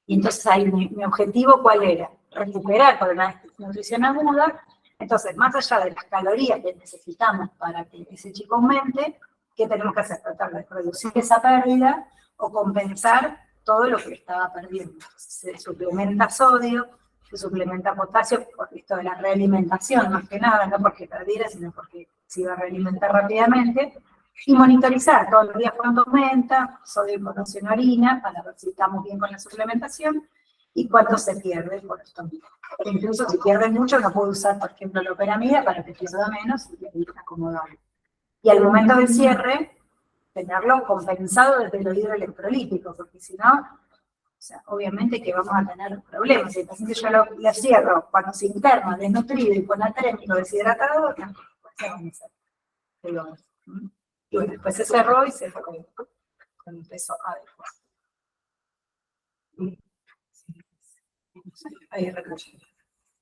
Y entonces ahí mi objetivo, ¿cuál era? Recuperar con la nutrición aguda. Entonces, más allá de las calorías que necesitamos para que ese chico aumente, ¿qué tenemos que hacer? Tratar de reducir esa pérdida o compensar todo lo que estaba perdiendo. Se suplementa sodio, se suplementa potasio por esto de la realimentación, más que nada, no porque perdiera, sino porque se iba a realimentar rápidamente. Y monitorizar todos los días cuánto aumenta, sodio y potasio en orina, para ver si estamos bien con la suplementación, y cuánto se pierde por esto mismo. Incluso si pierde mucho, no puedo usar, por ejemplo, la operamida para que pierda menos y ahí acomodarlo. Y al momento del cierre, tenerlo compensado desde lo hidroelectrolítico, porque si no, o sea, obviamente que vamos a tener problemas. Si el paciente yo lo cierro cuando se interna, desnutrido, hiponatremio, deshidratado, no, pues se va a hacer. Y bueno, después se cerró y se fue con un peso adecuado. Ahí recayó.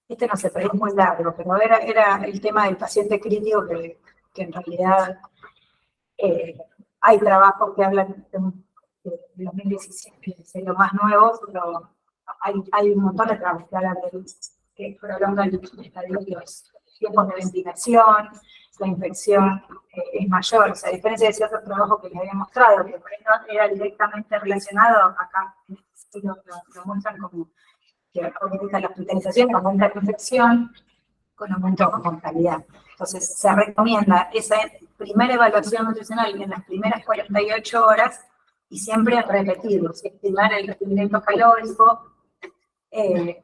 Este no sé, pero es muy largo, pero era el tema del paciente crítico que en realidad hay trabajos que hablan de 2017, que es lo más nuevo, pero hay un montón de trabajos que hablan de que prolongan los tiempos de ventilación, la infección es mayor, o sea, a diferencia de ciertos trabajos que les había mostrado, que por ahí no era directamente relacionado, acá lo muestran como que aumenta la hospitalización, aumenta la infección, con aumento de mortalidad. Entonces, se recomienda esa primera evaluación nutricional en las primeras 48 horas y siempre repetirlo, estimar el requerimiento calórico,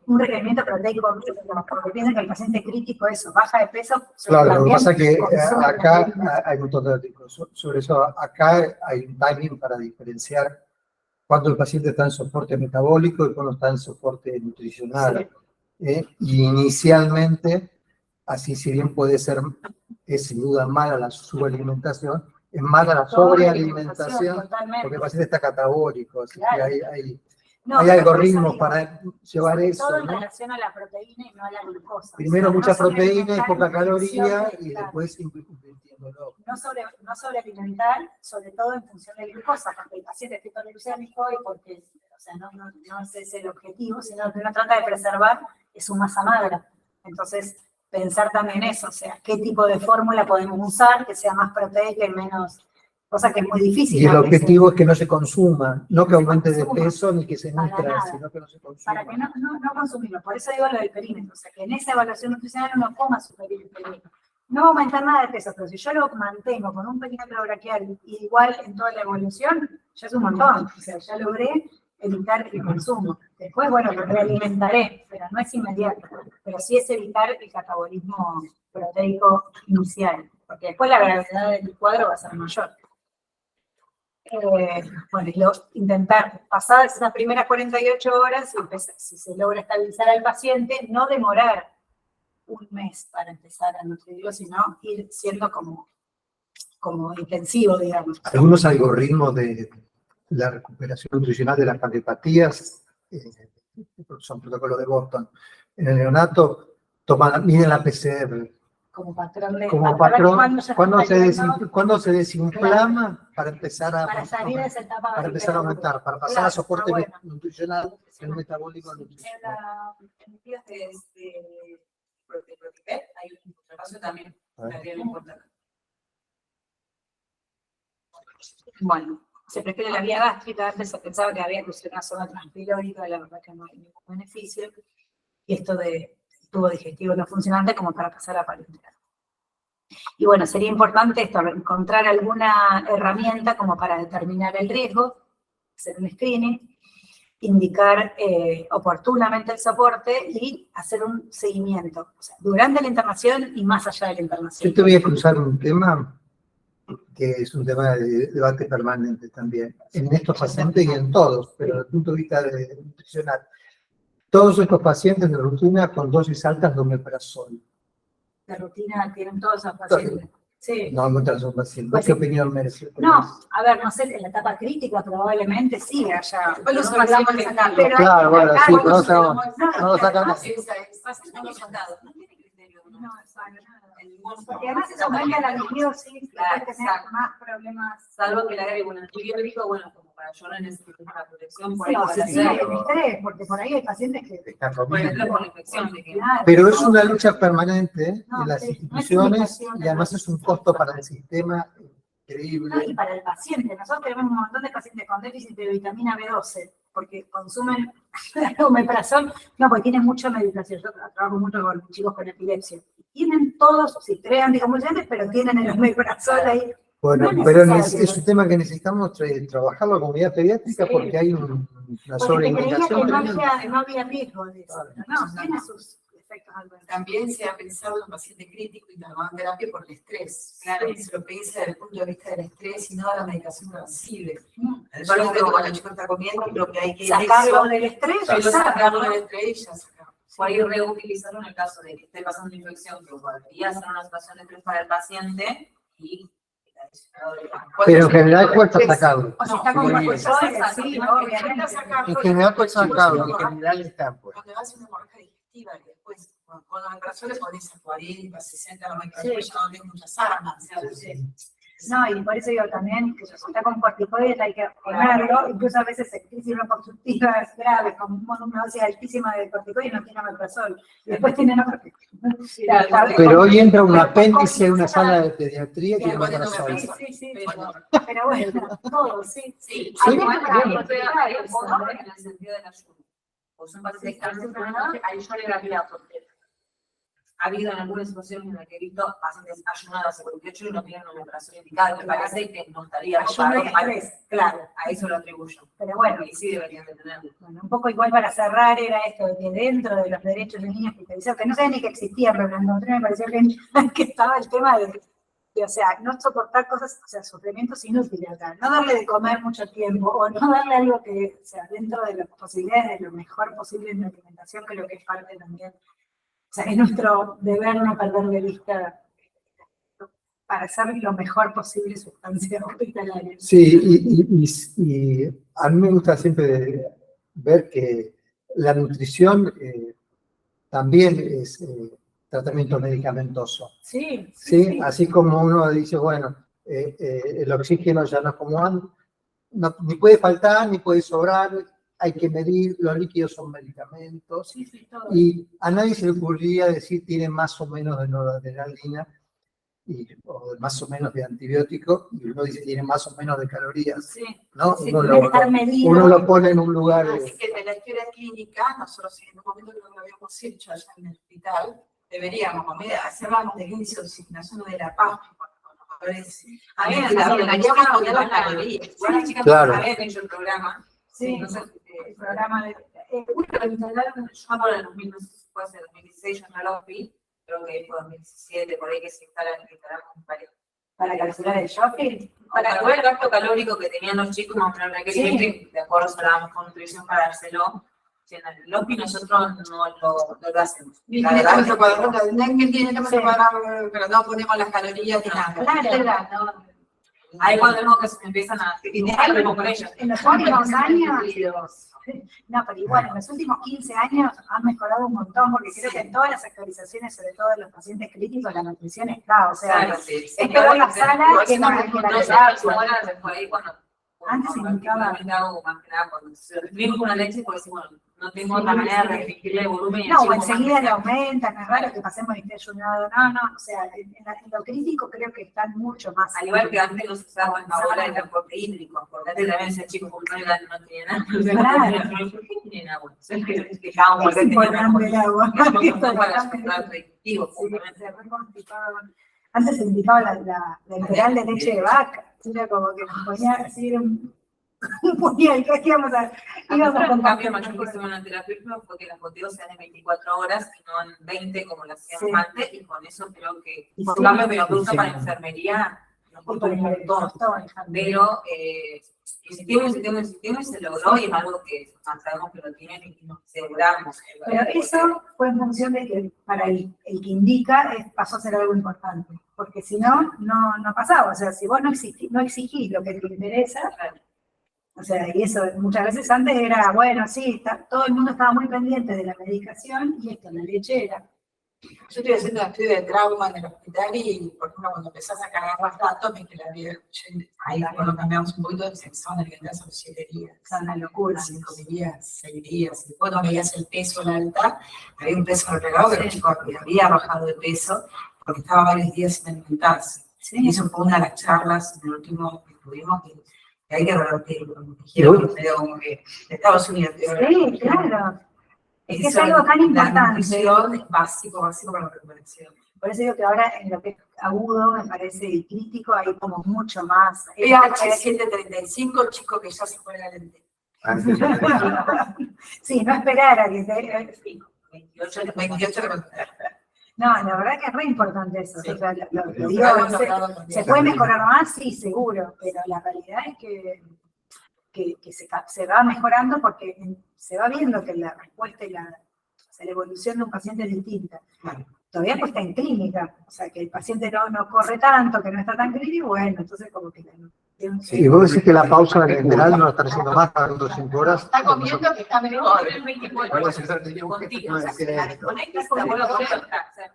un requerimiento proteico, porque piensan que el paciente crítico eso, baja de peso. Claro, lo que pasa es que acá hay un montón de artículos sobre eso. Acá hay un timing para diferenciar cuando el paciente está en soporte metabólico y cuando está en soporte nutricional. Sí. Y inicialmente, así si bien puede ser, es sin duda mala la subalimentación, es mala la sobrealimentación, porque el paciente está catabólico, así claro. Que hay algoritmos para llevar eso. Todo en relación a la proteína y no a la glucosa. Primero mucha proteína y poca caloría y después invirtiéndolo. No sobrealimentar, sobre todo en función de glucosa, porque el paciente es hiperglucémico y porque, o sea, no ese es el objetivo, sino que uno trata de preservar es su masa magra. Entonces, pensar también eso, o sea, qué tipo de fórmula podemos usar que sea más proteica y menos, cosa que es muy difícil. Y el objetivo es que no se consuma, no que aumente de peso ni que se nutra, sino que no se consuma. Para que no consumirlo, por eso digo lo del perímetro, o sea, que en esa evaluación nutricional uno coma su perímetro. No va a aumentar nada de peso, pero si yo lo mantengo con un perímetro braquial igual en toda la evolución, ya es un montón, o sea, ya logré evitar el consumo. Después, bueno, lo realimentaré, pero no es inmediato, pero sí es evitar el catabolismo proteico inicial, porque después la gravedad del cuadro va a ser mayor. Bueno, y intentar, pasadas esas primeras 48 horas, si se logra estabilizar al paciente, no demorar un mes para empezar a nutrirlo, sino ir siendo como intensivo, digamos. Algunos algoritmos de la recuperación nutricional de las cardiopatías, son protocolos de Boston. En el neonato miden la PCR como patrón de... como para ver patrón, cuándo cuándo se desinflama para empezar a, para salir de esa etapa para empezar a aumentar, para pasar a soporte nutricional, el metabólico En nutricional. las medidas de Protipet hay un repaso también material importante. Bueno, se prefiere la vía gástrica, antes se pensaba que había que usar una zona transpilórica, la verdad que no hay ningún beneficio, y esto de tubo digestivo no funcionante como para pasar a parenteral. Y bueno, sería importante esto, encontrar alguna herramienta como para determinar el riesgo, hacer un screening, indicar oportunamente el soporte y hacer un seguimiento, o sea, durante la internación y más allá de la internación. Yo te voy a cruzar un tema que es un tema de debate permanente también, en estos pacientes y en todos, pero desde el punto de vista nutricional. Todos estos pacientes de rutina con dosis altas de omeprazol. La rutina tienen todos esos pacientes. Sí. No, contra sus pacientes. Pues ¿Qué sí. opinión merece? No, a ver, no sé, en la etapa crítica probablemente sí haya. Después los hablamos de sacarlo. Pero Claro, bueno, acá sí, no pero no se- sacamos. No lo sacamos. No los sacados. No tiene criterio. No, para nada. El humor. Porque además eso aumenta la libidosis, Claro, puede tener más problemas. Salvo que le agregue un antibiótico, bueno, como para yo no necesito una protección por Sí, ahí, sí, para sí, hacer, el estrés, porque por ahí hay pacientes que... Está por comiendo. ejemplo, por la infección. De que, Claro. Pero es una lucha permanente No, en las sí, instituciones no es indicación, y además es un costo para el sistema No, increíble. y para el paciente, nosotros tenemos un montón de pacientes con déficit de vitamina B12, porque consumen omeprazol, no, porque tienen mucha medicación. Yo trabajo mucho con chicos con epilepsia. Tienen todos, sí, 3 anticonvulsivantes, pero tienen el omeprazol ahí. Bueno, No es pero necesario. es un tema que necesitamos trabajar la comunidad pediátrica Sí. porque hay una Porque te creía que sobreindicación tremenda. no había riesgo de eso. Claro. No, tiene sus efectos adversos. También se ha pensado en un paciente crítico y tomado terapia por el estrés. Claro, Sí. se lo piensa desde el punto de vista del estrés y no de la medicación reversible. Mm. Yo lo veo cuando el chico está comiendo, creo que hay que Sacarlo del estrés, solo ya está. sacarlo del estrés y ya sacarlo. o ahí reutilizarlo en el caso de que esté pasando una infección que podría ser una situación de estrés para el paciente y Pero en general cuesta sacarlo. O sea, está con Muy una bien. persona, sí, obviamente. En general cuesta sacarlo, en general está pues. Cuando vas a una hemorragia digestiva, que después con la omeprazol le pones a 40, 60, 90, Sí. ya no tengo muchas armas. No, y por eso digo también que si está con corticoides hay que ponerlo, incluso a veces en crisis reconstructivas graves, con una dosis altísima de corticoides no tiene omeprazol. Y después tienen otro. Pero hoy entra un apéndice en una sala de pediatría que Sí, es bueno, omeprazol. Sí, sí, Pero- pero bueno, todo, sí. Sí, Sí. Igual Hay para que que sea hay que poder en el sentido del ayuno. O son pacientes que están enfermados, ahí yo le daría porque ha habido en algunas situaciones en las que he visto pacientes ayunados hace 48 y no tienen una operación indicada, me parece que no estaría Ayuno y para estrés, claro. a eso lo atribuyo. Pero bueno, Y sí deberían de tenerlo. bueno, un poco igual para cerrar era esto de que dentro de los derechos de niños hospitalizados, que no sabía ni que existían, pero cuando encontré me pareció que estaba el tema de, o sea, no soportar cosas, o sea, suplementos inútiles acá, no darle de comer mucho tiempo, o no darle algo que, o sea, dentro de las posibilidades de lo mejor posible en la alimentación, creo que es parte también, o sea, es nuestro deber no perder de vista para hacer lo mejor posible sustancias hospitalarias. Sí, y a mí me gusta siempre ver que la nutrición también es tratamiento medicamentoso. Sí, ¿Sí? Así como uno dice, bueno, el oxígeno ya no es como antes, ni puede faltar, ni puede sobrar, hay que medir, los líquidos son medicamentos, sí, sí, todo. y a nadie se le ocurriría decir tiene más o menos de noradrenalina, o más o menos de antibiótico, y uno dice tiene más o menos de calorías, Sí, ¿no? sí, Uno tiene que estar medido. uno lo pone en un lugar... Así que de la historia clínica, nosotros en un momento que lo habíamos hecho allá en el hospital, deberíamos hacerlo del índice de oxigenación de la paz. A ver, deberíamos poner las calorías. Bueno, las chicas Claro. habían hecho el programa. Sí, Entonces, el programa de... una lo instalaron, yo por el 2000, no sé si fue hace 2016, yo no lo vi, creo que fue 2017, por ahí que se instalamos varios. para calcular el shopping. Para calcular el gasto calórico que tenían los chicos, más o menos requerimiento, de acuerdo, se lo damos con nutrición para dárselo. En el LOPI nosotros no lo hacemos. La verdad que No es que tiene que cuadrado, pero no ponemos las calorías ni nada. Claro, no, Ahí cuando vemos que se empiezan a hablemos con ellos. En los últimos años, no, pero igual, en los últimos 15 años han mejorado un montón, porque creo que en todas las actualizaciones, sobre todo en los pacientes críticos, la nutrición está, o sea, Claro, sí. es que en la sala que no Por ahí cuando antes se indicaba. Más que nada cuando tuvimos una leche, pues decimos, bueno, no tengo otra manera de restringirle el volumen. Y No, o chico enseguida más le aumentan, es raro que pasemos y esté ayunado, no, o sea, en lo crítico creo que están mucho más. al igual que antes no se usaba una bola de transporte hídrico, porque antes también ese chico con no tenía nada. ¿Por qué tienen agua? Dejábamos Es importante el agua. Antes se indicaba la integral de leche de vaca, era como que nos ponía así, era un puñal, que íbamos a un cambio mayor que hicimos en la terapia fue que las goteos sean en 24 horas y no en 20 como lo hacíamos antes, y con eso creo que un cambio medio bruto para enfermería nos costó un montón, pero insistimos y se logró, y es algo que sabemos que lo tienen y nos aseguramos. Pero eso fue en función de que para el que indica pasó a ser algo importante, porque si no, no pasaba, o sea, si vos no exigís lo que te interesa, o sea, y eso muchas veces antes era, bueno, sí, todo el mundo estaba muy pendiente de la medicación y esto, la leche era. Yo estoy haciendo un estudio de trauma en el hospital y, por ejemplo, cuando empezás a cargar los datos, me quedé ahí cuando cambiamos un poquito de sección, el que te son 7 días. Es una locura. 5 días, 6 días. Después no veías el peso, la alta, había un peso relegado que el chico había bajado de peso porque estaba varios días sin alimentarse. Y eso fue una de las charlas en el último que tuvimos que hay que revertirlo. Dijeron que de Estados Unidos. Sí, claro. Es que es algo tan importante. La nutrición es básico para la recuperación. Por eso digo que ahora en lo que es agudo, me parece, y crítico, hay como mucho más. H735, el chico que ya se fue la lente. Sí, no esperar a que se... 28. No, la verdad que es re importante eso. Sí. O sea, lo digo, se puede mejorar más, sí, seguro, pero la realidad es que se va mejorando porque se va viendo que la respuesta y la evolución de un paciente es distinta. Todavía pues está en clínica, o sea, que el paciente no corre tanto, que no está tan crítico, bueno, entonces como que... Sí, y vos decís que la pausa lateral no la están haciendo más para 5 horas. Está comiendo que está mejor.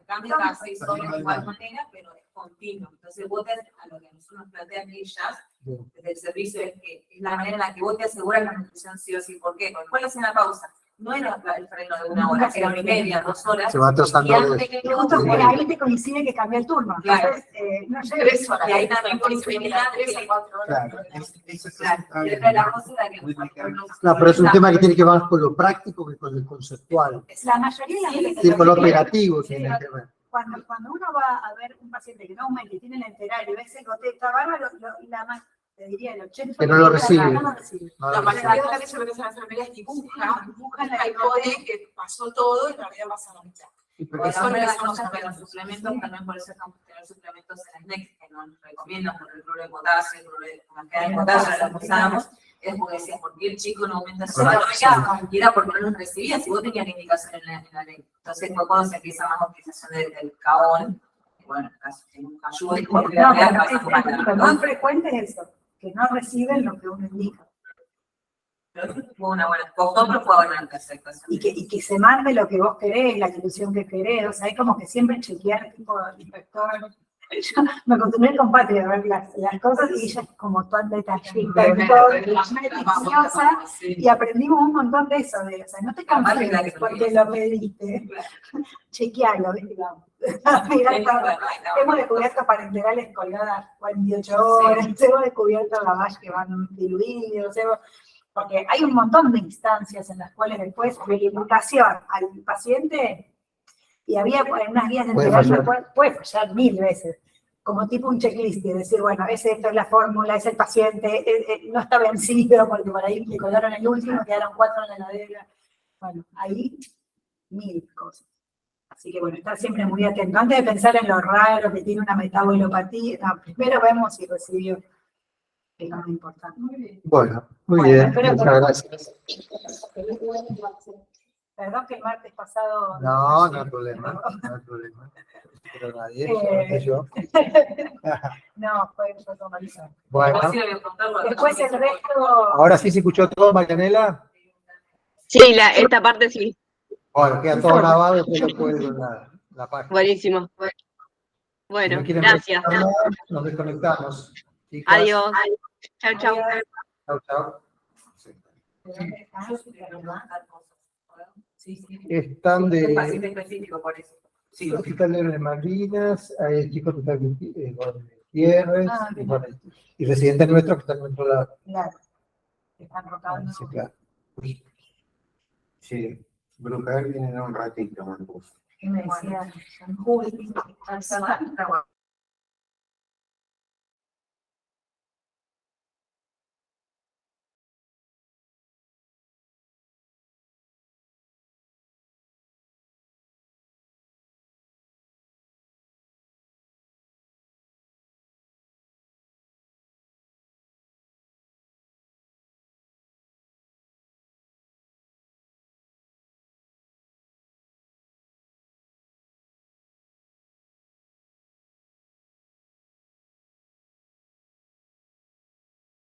Cambia cada 6 horas de igual manera, pero es continuo. Entonces vos a lo que nosotros nos plantean ellas, desde el servicio, es que es la manera en la que vos te aseguras la nutrición sí o sí. ¿Por qué? Porque ¿cuál es la pausa? No era el freno de 1 hora, era 1:30, 2 horas. Se va atrasando. Y justo por ahí te coincide que cambió el turno. Entonces, no sé, 3 horas. Y ahí también posibilidad de 3 a 4 horas. No, pero es un tema que tiene que ver más con lo práctico que con lo conceptual. la mayoría de las veces... Sí, con lo operativo tiene que ver. Cuando uno va a ver un paciente que no aumenta y tiene el enteral y ve ese goteo, está bárbaro, te diría el 80%. Que no lo recibe. No lo recibe. La mayoría de las veces lo que hacen las enfermeras dibujan el code que pasó todo y en realidad pasa la mitad. Por eso los suplementos, también por eso estamos teniendo suplementos en el NEC, que nos recomiendan por el cloro de potasio, la cantidad de potasio, la usábamos, es porque decían, ¿por qué el chico no aumenta su potasio? Y era porque no los recibía, si vos tenías indicación en la ley. Entonces fue cuando se empieza más utilización del CAON, y bueno, nunca ayuda, porque la realidad pasa por acá. Lo más frecuente es eso, que no reciben lo que uno indica. Fue una buena, costó, pero fue buena aceptación. Y que se mande lo que vos querés, la dilución que querés, o sea, hay como que siempre chequear, tipo, inspector. Yo me acostumbré con Patria a ver las cosas y ella es como toda detallista, meticiosa, y aprendimos un montón de eso, o sea, no te confíes porque lo pediste, chequealo, digamos. Hemos descubierto parenterales colgadas 48 horas, hemos descubierto lavage que van diluidos, porque hay un montón de instancias en las cuales después de limitación al paciente, y había unas guías de enteral, puede fallar 1000 veces, como tipo un checklist, de decir, bueno, esta es la fórmula, es el paciente, no está vencido, porque por ahí le colgaron el último, quedaron 4 en la heladera. Bueno, ahí 1000 cosas. Así que bueno, estar siempre muy atento. Antes de pensar en lo raro que tiene una metabolopatía, no, primero vemos si recibió, que es lo más importante. Bueno, muy bien, muchas gracias. Perdón que el martes pasado... No hay problema, no hay problema. Pero nadie, solamente yo. No, fue como eso. Bueno, Igual sí lo voy a contar, lo Después el hacemos. resto, ahora sí se escuchó todo, Marianela. Sí, esta parte sí. Bueno, queda todo grabado, después lo cuelgo en la página. Buenísimo. Si Bueno, no quieren gracias. preguntar más, nos desconectamos. Chicas, Adiós. Chau, chau. chau, chau. Sí. Sí, sí. Están Un de paciente específico por eso. sí, Hospital de Malvinas, hay chicos que están con Gutiérrez, y, bueno, y residentes nuestros que están en otro lado. claro, están rotando. Sí, claro. Sí, Brujer viene en un ratito, me puso. Y me decía, Julio, Está mal, está bueno.